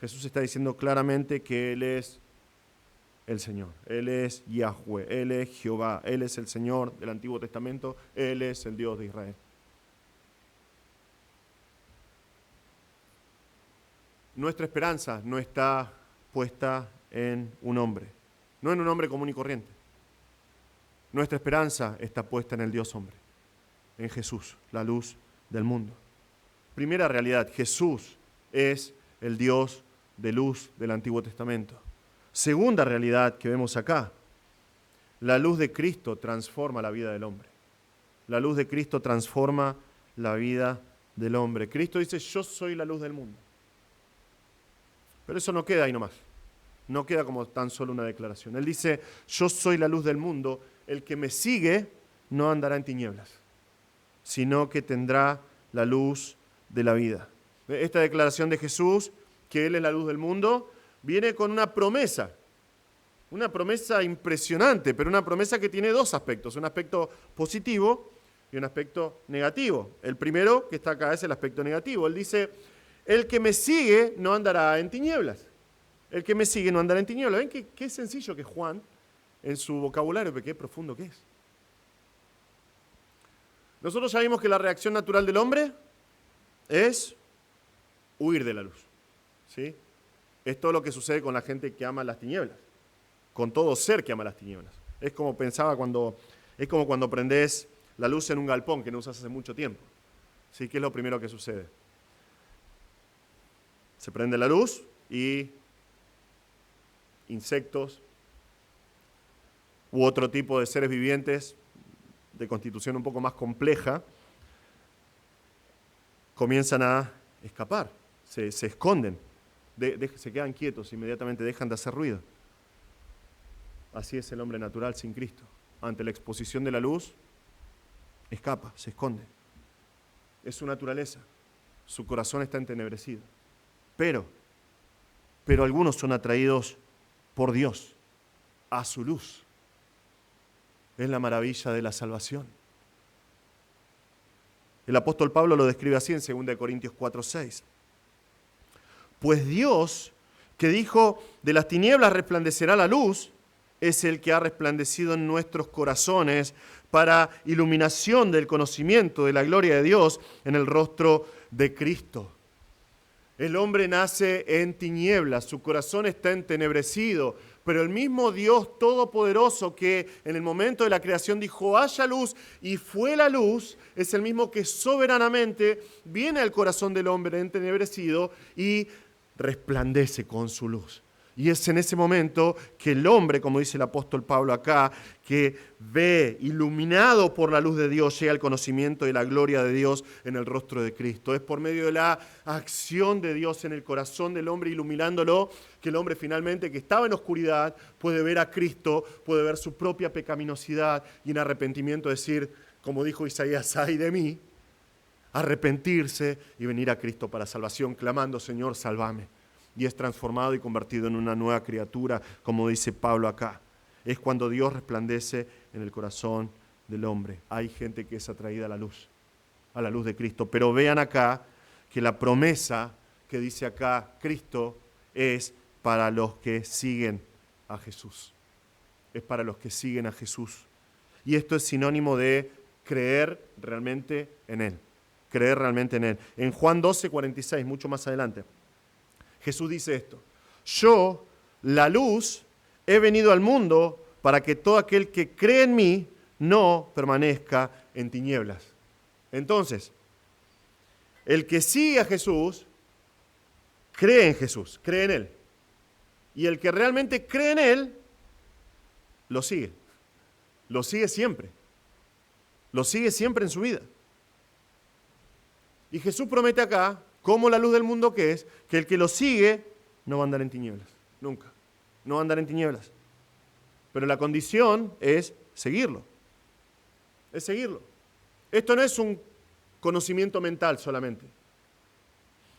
Jesús está diciendo claramente que Él es el Señor. Él es Yahweh, Él es Jehová, Él es el Señor del Antiguo Testamento, Él es el Dios de Israel. Nuestra esperanza no está puesta en un hombre, no en un hombre común y corriente. Nuestra esperanza está puesta en el Dios hombre, en Jesús, la luz del mundo. Primera realidad, Jesús es el Dios de luz del Antiguo Testamento. Segunda realidad que vemos acá, la luz de Cristo transforma la vida del hombre. La luz de Cristo transforma la vida del hombre. Cristo dice, yo soy la luz del mundo. Pero eso no queda ahí nomás. No queda como tan solo una declaración. Él dice, yo soy la luz del mundo. El que me sigue no andará en tinieblas, sino que tendrá la luz de la vida. Esta declaración de Jesús, que Él es la luz del mundo, viene con una promesa impresionante, pero una promesa que tiene dos aspectos, un aspecto positivo y un aspecto negativo. El primero que está acá es el aspecto negativo. Él dice, el que me sigue no andará en tinieblas. El que me sigue no andará en tinieblas. ¿Ven qué sencillo que Juan, en su vocabulario, pero qué profundo que es? Nosotros ya vimos que la reacción natural del hombre es huir de la luz, ¿sí? Es todo lo que sucede con la gente que ama las tinieblas, con todo ser que ama las tinieblas. Es como cuando prendés la luz en un galpón que no usas hace mucho tiempo, ¿sí? ¿Qué es lo primero que sucede? Se prende la luz y insectos u otro tipo de seres vivientes de constitución un poco más compleja comienzan a escapar, se esconden, se quedan quietos, inmediatamente dejan de hacer ruido. Así es el hombre natural sin Cristo. Ante la exposición de la luz, escapa, se esconde. Es su naturaleza. Su corazón está entenebrecido. Pero algunos son atraídos por Dios a su luz. Es la maravilla de la salvación. El apóstol Pablo lo describe así en 2 Corintios 4:6. Pues Dios, que dijo, de las tinieblas resplandecerá la luz, es el que ha resplandecido en nuestros corazones para iluminación del conocimiento de la gloria de Dios en el rostro de Cristo. El hombre nace en tinieblas, su corazón está entenebrecido, pero el mismo Dios Todopoderoso que en el momento de la creación dijo, haya luz, y fue la luz, es el mismo que soberanamente viene al corazón del hombre entenebrecido y resplandece con su luz. Y es en ese momento que el hombre, como dice el apóstol Pablo acá, que ve, iluminado por la luz de Dios, llega al conocimiento de la gloria de Dios en el rostro de Cristo. Es por medio de la acción de Dios en el corazón del hombre, iluminándolo, que el hombre finalmente, que estaba en oscuridad, puede ver a Cristo, puede ver su propia pecaminosidad y en arrepentimiento decir, como dijo Isaías, ay de mí, arrepentirse y venir a Cristo para salvación, clamando, Señor, sálvame. Y es transformado y convertido en una nueva criatura, como dice Pablo acá. Es cuando Dios resplandece en el corazón del hombre. Hay gente que es atraída a la luz de Cristo. Pero vean acá que la promesa que dice acá Cristo es para los que siguen a Jesús. Es para los que siguen a Jesús. Y esto es sinónimo de creer realmente en Él. Creer realmente en Él. En Juan 12:46, mucho más adelante, Jesús dice esto, yo, la luz, he venido al mundo para que todo aquel que cree en mí no permanezca en tinieblas. Entonces, el que sigue a Jesús, cree en Jesús, cree en Él. Y el que realmente cree en Él, lo sigue. Lo sigue siempre. Lo sigue siempre en su vida. Y Jesús promete acá, como la luz del mundo que es, que el que lo sigue no va a andar en tinieblas, nunca. No va a andar en tinieblas. Pero la condición es seguirlo. Es seguirlo. Esto no es un conocimiento mental solamente.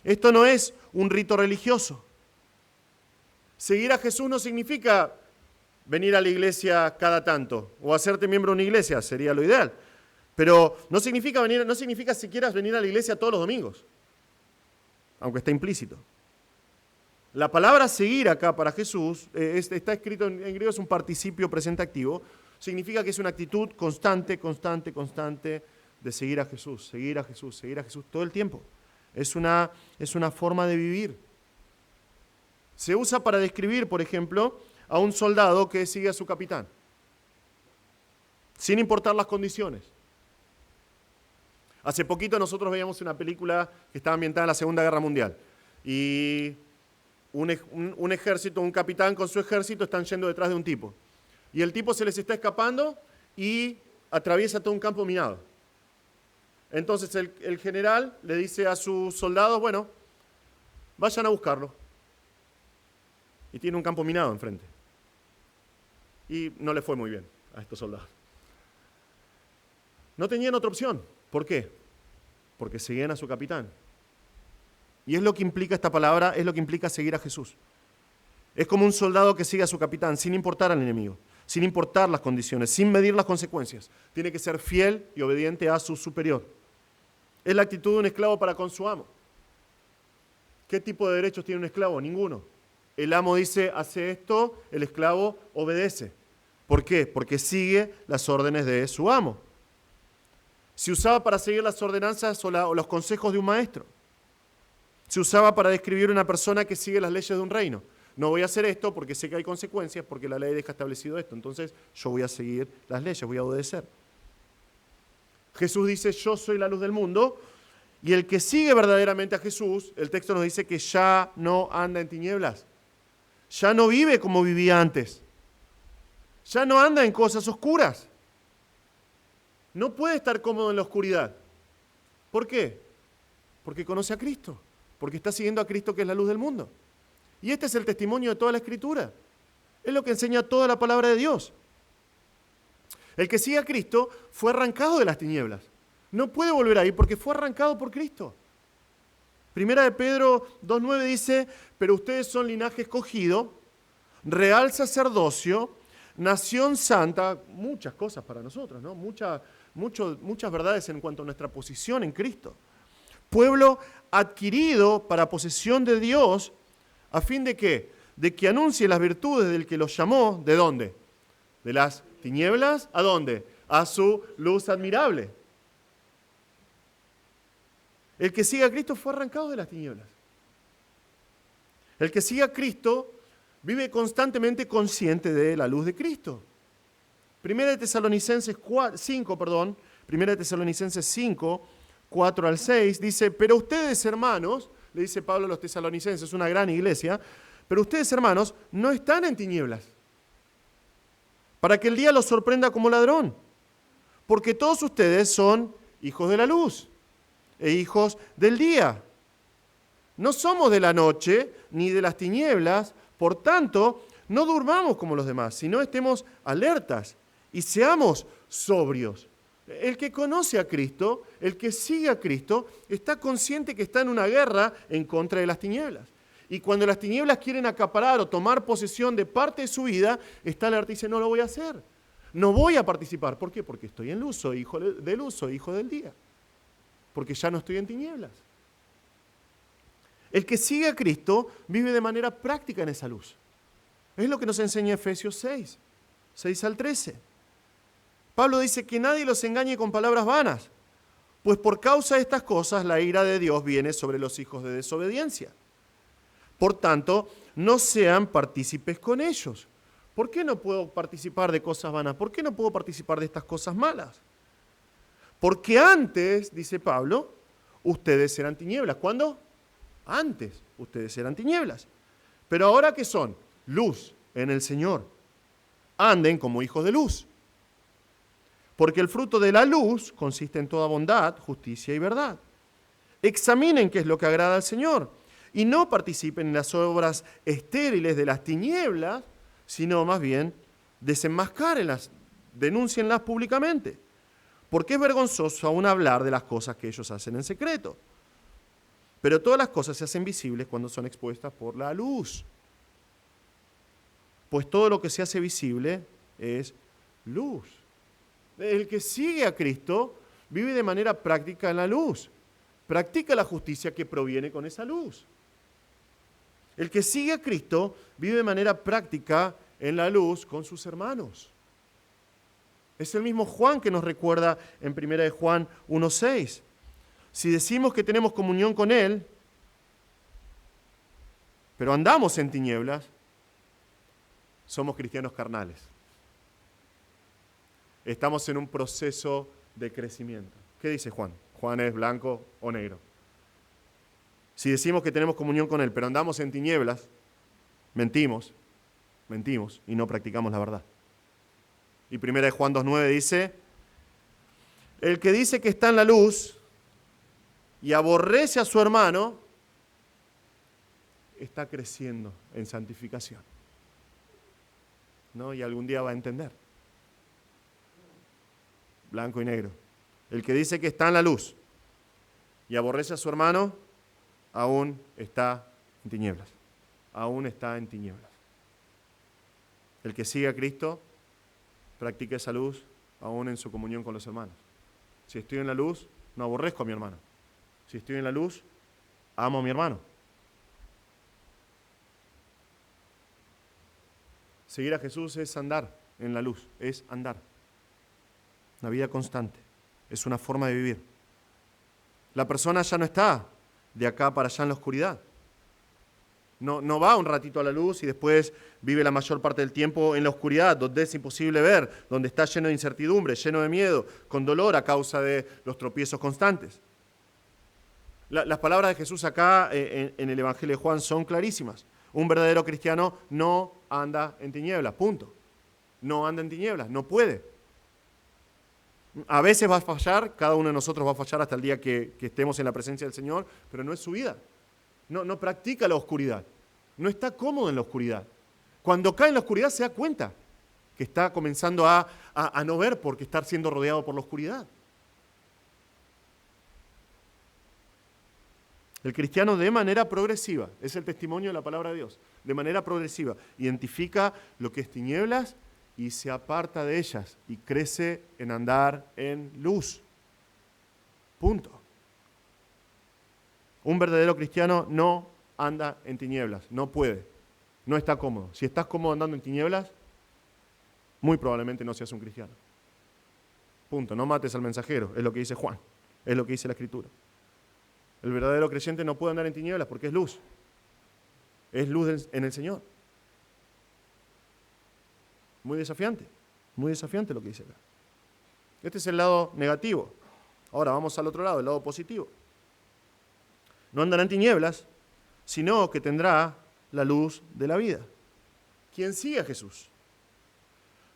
Esto no es un rito religioso. Seguir a Jesús no significa venir a la iglesia cada tanto o hacerte miembro de una iglesia, sería lo ideal. Pero no significa siquiera venir a la iglesia todos los domingos, aunque está implícito. La palabra seguir acá para Jesús, está escrito en griego, es un participio presente activo, significa que es una actitud constante de seguir a Jesús todo el tiempo. Es una forma de vivir. Se usa para describir, por ejemplo, a un soldado que sigue a su capitán, sin importar las condiciones. Hace poquito nosotros veíamos una película que estaba ambientada en la Segunda Guerra Mundial. Y un ejército, un capitán con su ejército están yendo detrás de un tipo. Y el tipo se les está escapando y atraviesa todo un campo minado. Entonces el general le dice a sus soldados, bueno, vayan a buscarlo. Y tiene un campo minado enfrente. Y no le fue muy bien a estos soldados. No tenían otra opción. ¿Por qué? Porque seguían a su capitán. Y es lo que implica esta palabra, es lo que implica seguir a Jesús. Es como un soldado que sigue a su capitán sin importar al enemigo, sin importar las condiciones, sin medir las consecuencias. Tiene que ser fiel y obediente a su superior. Es la actitud de un esclavo para con su amo. ¿Qué tipo de derechos tiene un esclavo? Ninguno. El amo dice, hace esto, el esclavo obedece. ¿Por qué? Porque sigue las órdenes de su amo. Se usaba para seguir las ordenanzas o los consejos de un maestro. Se usaba para describir una persona que sigue las leyes de un reino. No voy a hacer esto porque sé que hay consecuencias, porque la ley deja establecido esto. Entonces yo voy a seguir las leyes, voy a obedecer. Jesús dice, yo soy la luz del mundo. Y el que sigue verdaderamente a Jesús, el texto nos dice que ya no anda en tinieblas. Ya no vive como vivía antes. Ya no anda en cosas oscuras. No puede estar cómodo en la oscuridad. ¿Por qué? Porque conoce a Cristo. Porque está siguiendo a Cristo, que es la luz del mundo. Y este es el testimonio de toda la Escritura. Es lo que enseña toda la palabra de Dios. El que sigue a Cristo fue arrancado de las tinieblas. No puede volver ahí porque fue arrancado por Cristo. Primera de Pedro 2:9 dice, pero ustedes son linaje escogido, real sacerdocio, nación santa, muchas cosas para nosotros, ¿no? Muchas verdades en cuanto a nuestra posición en Cristo. Pueblo adquirido para posesión de Dios, ¿a fin de qué? De que anuncie las virtudes del que los llamó, ¿de dónde? De las tinieblas, ¿a dónde? A su luz admirable. El que sigue a Cristo fue arrancado de las tinieblas. El que sigue a Cristo vive constantemente consciente de la luz de Cristo. Primera de Tesalonicenses 5, 4 al 6, dice, pero ustedes, hermanos, le dice Pablo a los tesalonicenses, una gran iglesia, pero ustedes, hermanos, no están en tinieblas, para que el día los sorprenda como ladrón, porque todos ustedes son hijos de la luz e hijos del día. No somos de la noche ni de las tinieblas, por tanto, no durmamos como los demás, sino estemos alertas y seamos sobrios. El que conoce a Cristo, el que sigue a Cristo, está consciente que está en una guerra en contra de las tinieblas. Y cuando las tinieblas quieren acaparar o tomar posesión de parte de su vida, está alerta y dice, no lo voy a hacer. No voy a participar. ¿Por qué? Porque estoy en luz, soy hijo de luz, soy hijo del día. Porque ya no estoy en tinieblas. El que sigue a Cristo vive de manera práctica en esa luz. Es lo que nos enseña Efesios 6 al 13. Pablo dice que nadie los engañe con palabras vanas, pues por causa de estas cosas la ira de Dios viene sobre los hijos de desobediencia. Por tanto, no sean partícipes con ellos. ¿Por qué no puedo participar de cosas vanas? ¿Por qué no puedo participar de estas cosas malas? Porque antes, dice Pablo, ustedes eran tinieblas. ¿Cuándo? Antes ustedes eran tinieblas. Pero ahora ¿qué son? Luz en el Señor. Anden como hijos de luz. Porque el fruto de la luz consiste en toda bondad, justicia y verdad. Examinen qué es lo que agrada al Señor y no participen en las obras estériles de las tinieblas, sino más bien desenmascárenlas, denúncienlas públicamente, porque es vergonzoso aún hablar de las cosas que ellos hacen en secreto. Pero todas las cosas se hacen visibles cuando son expuestas por la luz. Pues todo lo que se hace visible es luz. El que sigue a Cristo vive de manera práctica en la luz. Practica la justicia que proviene con esa luz. El que sigue a Cristo vive de manera práctica en la luz con sus hermanos. Es el mismo Juan que nos recuerda en 1 de Juan 1:6. Si decimos que tenemos comunión con Él, pero andamos en tinieblas, somos cristianos carnales. Estamos en un proceso de crecimiento. ¿Qué dice Juan? Juan es blanco o negro. Si decimos que tenemos comunión con Él, pero andamos en tinieblas, mentimos y no practicamos la verdad. Y 1 de Juan 2:9 dice, el que dice que está en la luz y aborrece a su hermano, está creciendo en santificación. ¿No? Y algún día va a entender. Blanco y negro. El que dice que está en la luz y aborrece a su hermano, aún está en tinieblas. Aún está en tinieblas. El que sigue a Cristo, practica esa luz aún en su comunión con los hermanos. Si estoy en la luz, no aborrezco a mi hermano. Si estoy en la luz, amo a mi hermano. Seguir a Jesús es andar en la luz, es andar. Una vida constante, es una forma de vivir. La persona ya no está de acá para allá en la oscuridad. No va un ratito a la luz y después vive la mayor parte del tiempo en la oscuridad, donde es imposible ver, donde está lleno de incertidumbre, lleno de miedo, con dolor a causa de los tropiezos constantes. Las palabras de Jesús acá en el Evangelio de Juan son clarísimas. Un verdadero cristiano no anda en tinieblas, punto. No anda en tinieblas, no puede. A veces va a fallar, cada uno de nosotros va a fallar hasta el día que estemos en la presencia del Señor, pero no es su vida. No practica la oscuridad, no está cómodo en la oscuridad. Cuando cae en la oscuridad se da cuenta que está comenzando a no ver porque está siendo rodeado por la oscuridad. El cristiano de manera progresiva, es el testimonio de la palabra de Dios, de manera progresiva identifica lo que es tinieblas y se aparta de ellas y crece en andar en luz. Punto. Un verdadero cristiano no anda en tinieblas, no puede, no está cómodo. Si estás cómodo andando en tinieblas, muy probablemente no seas un cristiano. Punto, no mates al mensajero, es lo que dice Juan, es lo que dice la Escritura. El verdadero creyente no puede andar en tinieblas porque es luz en el Señor. Muy desafiante lo que dice acá. Este es el lado negativo. Ahora vamos al otro lado, el lado positivo. No andará en tinieblas, sino que tendrá la luz de la vida. Quien sigue a Jesús,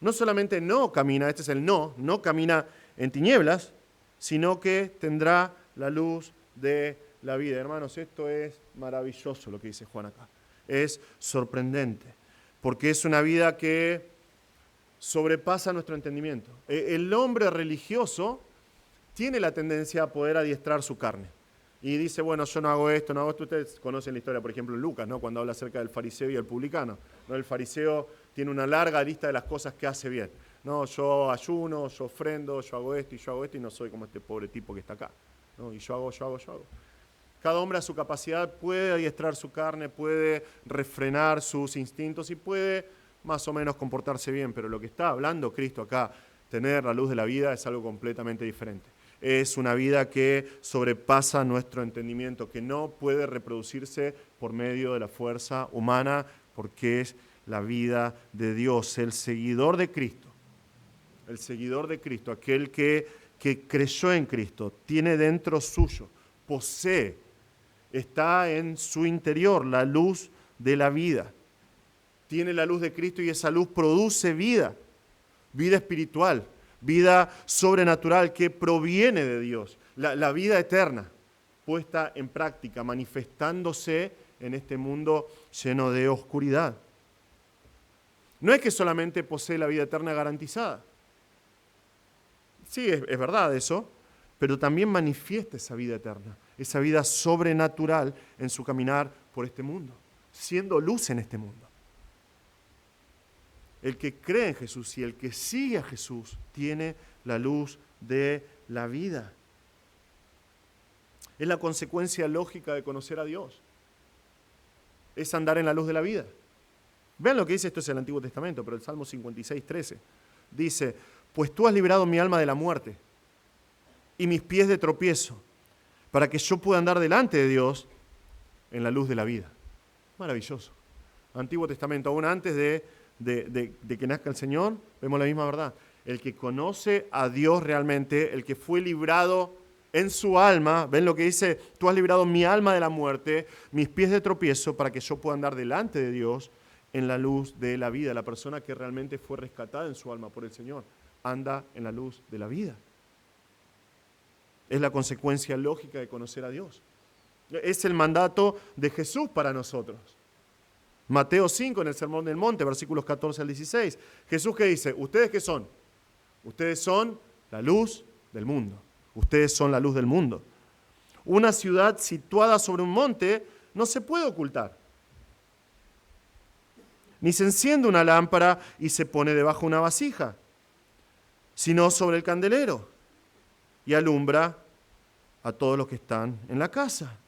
no solamente no camina, este es el no camina en tinieblas, sino que tendrá la luz de la vida. Hermanos, esto es maravilloso lo que dice Juan acá. Es sorprendente, porque es una vida que sobrepasa nuestro entendimiento. El hombre religioso tiene la tendencia a poder adiestrar su carne. Y dice, bueno, yo no hago esto. Ustedes conocen la historia, por ejemplo, en Lucas, ¿no? Cuando habla acerca del fariseo y el publicano, ¿no? El fariseo tiene una larga lista de las cosas que hace bien. No, yo ayuno, yo ofrendo, yo hago esto y no soy como este pobre tipo que está acá. ¿No? Y yo hago. Cada hombre a su capacidad puede adiestrar su carne, puede refrenar sus instintos y puede más o menos comportarse bien, pero lo que está hablando Cristo acá, tener la luz de la vida, es algo completamente diferente. Es una vida que sobrepasa nuestro entendimiento, que no puede reproducirse por medio de la fuerza humana, porque es la vida de Dios. El seguidor de Cristo, aquel que creyó en Cristo, tiene dentro suyo, posee, está en su interior la luz de la vida. Tiene la luz de Cristo y esa luz produce vida espiritual, vida sobrenatural que proviene de Dios, la vida eterna. puesta en práctica, manifestándose en este mundo lleno de oscuridad. No es que solamente posee la vida eterna garantizada. Sí, es verdad eso, pero también manifiesta esa vida eterna, esa vida sobrenatural en su caminar por este mundo, siendo luz en este mundo. El que cree en Jesús y el que sigue a Jesús tiene la luz de la vida. Es la consecuencia lógica de conocer a Dios. Es andar en la luz de la vida. Vean lo que dice, esto es el Antiguo Testamento, pero el Salmo 56:13 dice: pues tú has librado mi alma de la muerte y mis pies de tropiezo, para que yo pueda andar delante de Dios en la luz de la vida. Maravilloso. Antiguo Testamento, aún antes de que nazca el Señor, vemos la misma verdad. El que conoce a Dios realmente, el que fue librado en su alma, ven lo que dice: tú has librado mi alma de la muerte, mis pies de tropiezo, para que yo pueda andar delante de Dios en la luz de la vida. La persona que realmente fue rescatada en su alma por el Señor anda en la luz de la vida. Es la consecuencia lógica de conocer a Dios. Es el mandato de Jesús para nosotros. Mateo 5, en el Sermón del Monte, versículos 14 al 16. Jesús, ¿qué dice? ¿Ustedes qué son? Ustedes son la luz del mundo. Ustedes son la luz del mundo. Una ciudad situada sobre un monte no se puede ocultar. Ni se enciende una lámpara y se pone debajo de una vasija, sino sobre el candelero, y alumbra a todos los que están en la casa.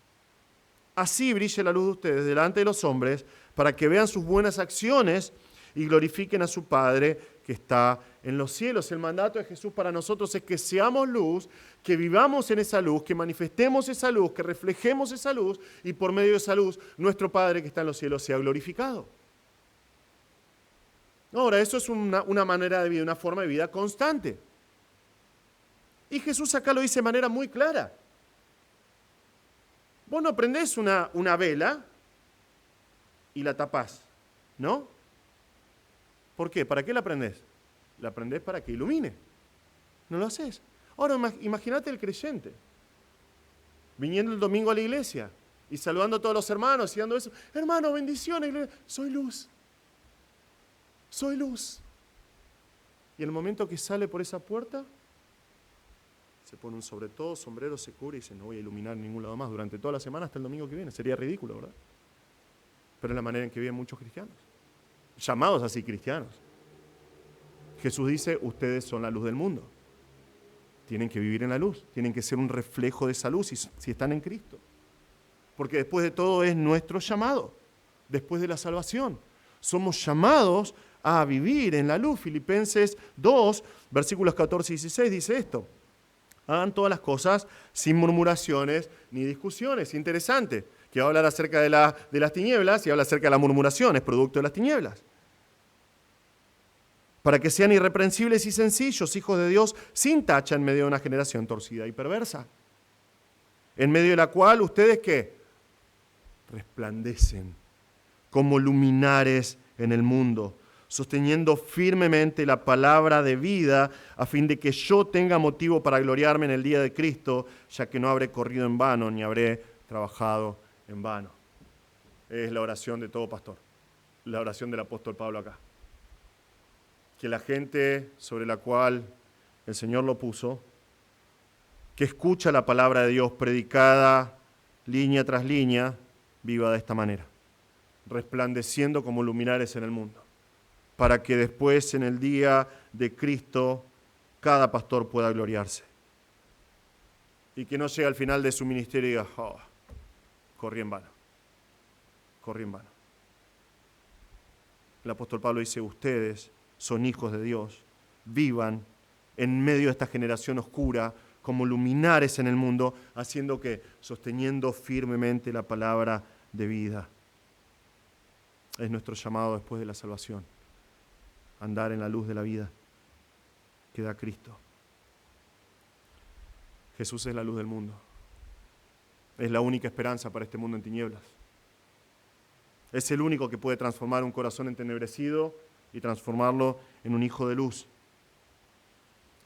Así brille la luz de ustedes delante de los hombres, para que vean sus buenas acciones y glorifiquen a su Padre que está en los cielos. El mandato de Jesús para nosotros es que seamos luz, que vivamos en esa luz, que manifestemos esa luz, que reflejemos esa luz, y por medio de esa luz nuestro Padre que está en los cielos sea glorificado. Ahora, eso es una manera de vida, una forma de vida constante. Y Jesús acá lo dice de manera muy clara. Vos no prendés una vela y la tapás, ¿no? ¿Por qué? ¿Para qué la prendés? La prendés para que ilumine. No lo haces. Ahora, imagínate el creyente viniendo el domingo a la iglesia y saludando a todos los hermanos y dando eso. Hermano, bendiciones. Soy luz. Soy luz. Y en el momento que sale por esa puerta, se pone un sobre todo, sombrero, se cubre y dice: no voy a iluminar en ningún lado más durante toda la semana hasta el domingo que viene. Sería ridículo, ¿verdad? Pero es la manera en que viven muchos cristianos, llamados así cristianos. Jesús dice: ustedes son la luz del mundo. Tienen que vivir en la luz, tienen que ser un reflejo de esa luz si están en Cristo. Porque después de todo es nuestro llamado, después de la salvación. Somos llamados a vivir en la luz. Filipenses 2, versículos 14 y 16 dice esto: hagan todas las cosas sin murmuraciones ni discusiones. Interesante, que va a hablar acerca de las tinieblas y habla acerca de las murmuraciones, producto de las tinieblas. Para que sean irreprensibles y sencillos, hijos de Dios, sin tacha en medio de una generación torcida y perversa, en medio de la cual ustedes, ¿qué? Resplandecen como luminares en el mundo, sosteniendo firmemente la palabra de vida, a fin de que yo tenga motivo para gloriarme en el día de Cristo, ya que no habré corrido en vano, ni habré trabajado en vano. Es la oración de todo pastor, la oración del apóstol Pablo acá. Que la gente sobre la cual el Señor lo puso, que escucha la palabra de Dios predicada línea tras línea, viva de esta manera, resplandeciendo como luminares en el mundo, para que después en el día de Cristo cada pastor pueda gloriarse. Y que no llegue al final de su ministerio y diga: oh, corrí en vano. El apóstol Pablo dice: ustedes son hijos de Dios, vivan en medio de esta generación oscura como luminares en el mundo, haciendo que, sosteniendo firmemente la palabra de vida. Es nuestro llamado después de la salvación, andar en la luz de la vida que da Cristo. Jesús es la luz del mundo. Es la única esperanza para este mundo en tinieblas. Es el único que puede transformar un corazón entenebrecido y transformarlo en un hijo de luz.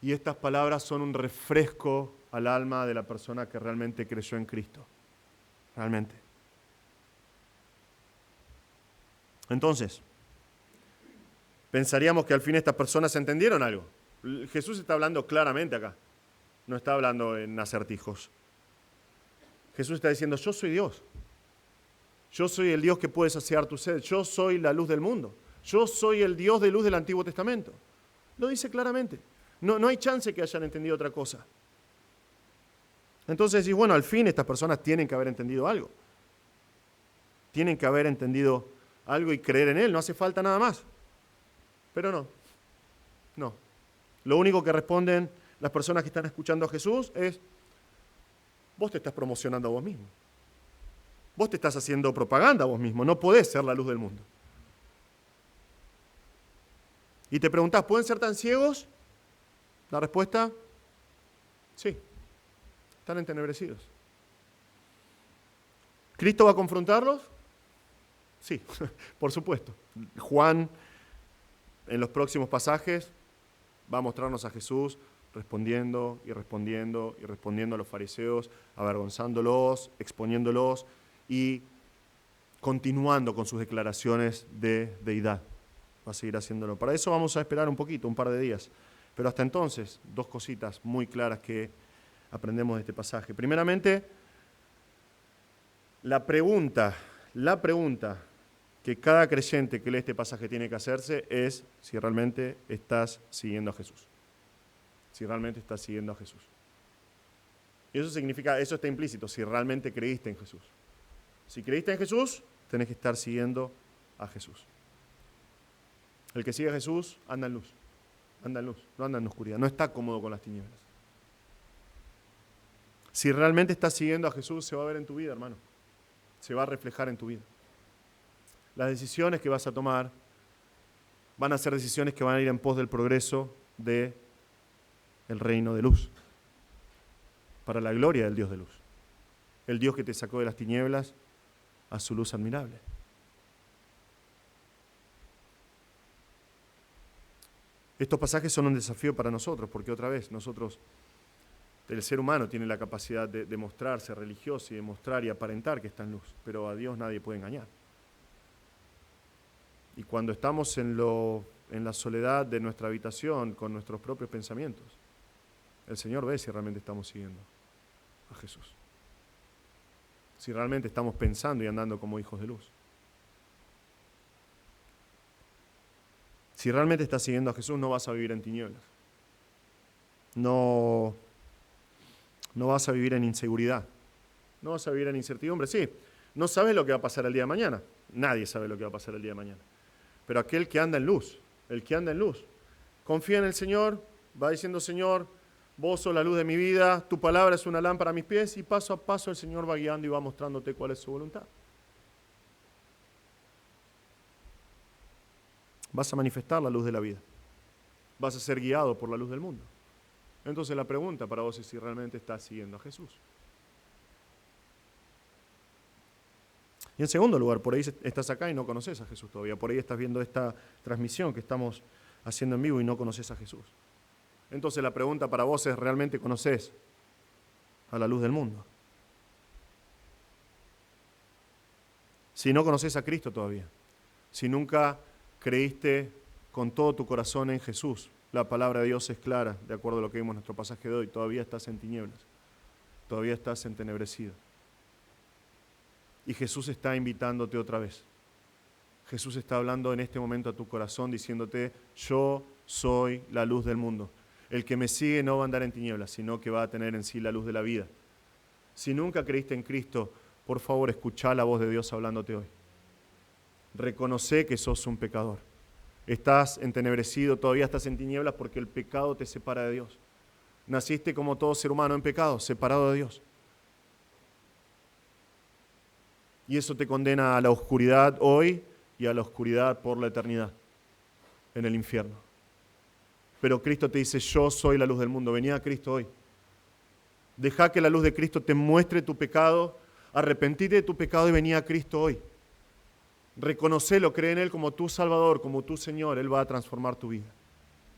Y estas palabras son un refresco al alma de la persona que realmente creyó en Cristo. Realmente. Entonces, pensaríamos que al fin estas personas entendieron algo. Jesús está hablando claramente acá. No está hablando en acertijos. Jesús está diciendo, yo soy Dios. Yo soy el Dios que puede saciar tu sed. Yo soy la luz del mundo. Yo soy el Dios de luz del Antiguo Testamento. Lo dice claramente. No hay chance que hayan entendido otra cosa. Entonces, y bueno, al fin estas personas tienen que haber entendido algo. Tienen que haber entendido algo y creer en Él. No hace falta nada más. Pero no. Lo único que responden las personas que están escuchando a Jesús es, vos te estás promocionando a vos mismo. Vos te estás haciendo propaganda a vos mismo. No podés ser la luz del mundo. Y te preguntás, ¿pueden ser tan ciegos? La respuesta, sí. Están entenebrecidos. ¿Cristo va a confrontarlos? Sí, por supuesto. Juan, en los próximos pasajes, va a mostrarnos a Jesús respondiendo y respondiendo y respondiendo a los fariseos, avergonzándolos, exponiéndolos y continuando con sus declaraciones de deidad. Va a seguir haciéndolo. Para eso vamos a esperar un poquito, un par de días. Pero hasta entonces, dos cositas muy claras que aprendemos de este pasaje. Primeramente, la pregunta que cada creyente que lee este pasaje tiene que hacerse es si realmente estás siguiendo a Jesús. Si realmente estás siguiendo a Jesús. Y eso significa, eso está implícito, si realmente creíste en Jesús. Si creíste en Jesús, tenés que estar siguiendo a Jesús. El que sigue a Jesús anda en luz, no anda en oscuridad, no está cómodo con las tinieblas. Si realmente estás siguiendo a Jesús, se va a ver en tu vida, hermano. Se va a reflejar en tu vida. Las decisiones que vas a tomar van a ser decisiones que van a ir en pos del progreso del reino de luz, para la gloria del Dios de luz. El Dios que te sacó de las tinieblas a su luz admirable. Estos pasajes son un desafío para nosotros, porque otra vez, el ser humano tiene la capacidad de mostrarse religioso y de mostrar y aparentar que está en luz, pero a Dios nadie puede engañar. Y cuando estamos en la soledad de nuestra habitación, con nuestros propios pensamientos, el Señor ve si realmente estamos siguiendo a Jesús. Si realmente estamos pensando y andando como hijos de luz. Si realmente estás siguiendo a Jesús, no vas a vivir en tinieblas. No vas a vivir en inseguridad. No vas a vivir en incertidumbre. Sí, no sabes lo que va a pasar el día de mañana. Nadie sabe lo que va a pasar el día de mañana. Pero aquel que anda en luz, confía en el Señor, va diciendo, Señor, vos sos la luz de mi vida, tu palabra es una lámpara a mis pies, y paso a paso el Señor va guiando y va mostrándote cuál es su voluntad. Vas a manifestar la luz de la vida. Vas a ser guiado por la luz del mundo. Entonces la pregunta para vos es si realmente estás siguiendo a Jesús. Y en segundo lugar, por ahí estás acá y no conoces a Jesús todavía. Por ahí estás viendo esta transmisión que estamos haciendo en vivo y no conoces a Jesús. Entonces la pregunta para vos es, ¿realmente conoces a la luz del mundo? Si no conoces a Cristo todavía, si nunca creíste con todo tu corazón en Jesús, la palabra de Dios es clara, de acuerdo a lo que vimos en nuestro pasaje de hoy, todavía estás en tinieblas, todavía estás entenebrecido. Y Jesús está invitándote otra vez. Jesús está hablando en este momento a tu corazón, diciéndote, yo soy la luz del mundo. El que me sigue no va a andar en tinieblas, sino que va a tener en sí la luz de la vida. Si nunca creíste en Cristo, por favor, escuchá la voz de Dios hablándote hoy. Reconoce que sos un pecador. Estás entenebrecido, todavía estás en tinieblas porque el pecado te separa de Dios. Naciste como todo ser humano en pecado, separado de Dios. Y eso te condena a la oscuridad hoy y a la oscuridad por la eternidad, en el infierno. Pero Cristo te dice, yo soy la luz del mundo, vení a Cristo hoy. Deja que la luz de Cristo te muestre tu pecado, arrepentite de tu pecado y vení a Cristo hoy. Reconocelo, cree en Él como tu Salvador, como tu Señor, Él va a transformar tu vida.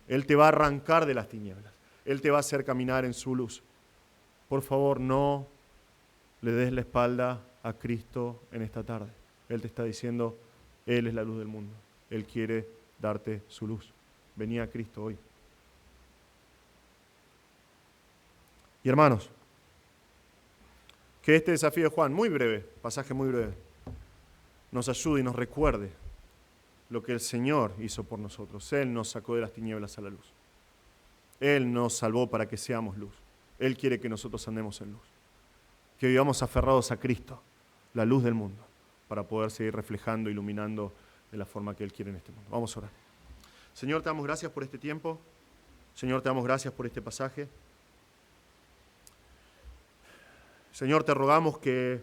Él te va a arrancar de las tinieblas. Él te va a hacer caminar en su luz. Por favor, no le des la espalda a Cristo en esta tarde. Él te está diciendo, Él es la luz del mundo. Él quiere darte su luz. Vení a Cristo hoy. Y hermanos, que este desafío de Juan, muy breve, pasaje muy breve, nos ayude y nos recuerde lo que el Señor hizo por nosotros. Él nos sacó de las tinieblas a la luz. Él nos salvó para que seamos luz. Él quiere que nosotros andemos en luz. Que vivamos aferrados a Cristo, la luz del mundo, para poder seguir reflejando, iluminando de la forma que Él quiere en este mundo. Vamos a orar. Señor, te damos gracias por este tiempo. Señor, te damos gracias por este pasaje. Señor, te rogamos que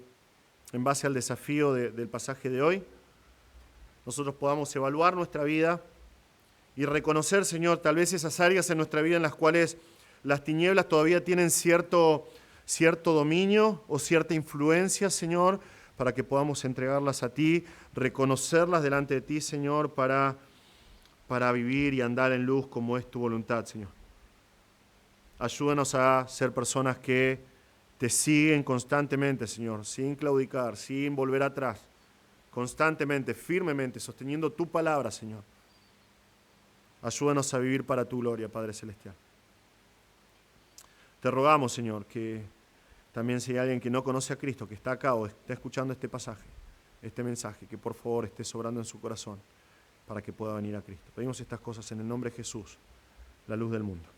en base al desafío del pasaje de hoy, nosotros podamos evaluar nuestra vida y reconocer, Señor, tal vez esas áreas en nuestra vida en las cuales las tinieblas todavía tienen cierto dominio o cierta influencia, Señor, para que podamos entregarlas a ti, reconocerlas delante de ti, Señor, para vivir y andar en luz como es tu voluntad, Señor. Ayúdanos a ser personas que te siguen constantemente, Señor, sin claudicar, sin volver atrás, constantemente, firmemente, sosteniendo tu palabra, Señor. Ayúdanos a vivir para tu gloria, Padre Celestial. Te rogamos, Señor, que también si hay alguien que no conoce a Cristo, que está acá o está escuchando este pasaje, este mensaje, que por favor esté sobrando en su corazón para que pueda venir a Cristo. Pedimos estas cosas en el nombre de Jesús, la luz del mundo.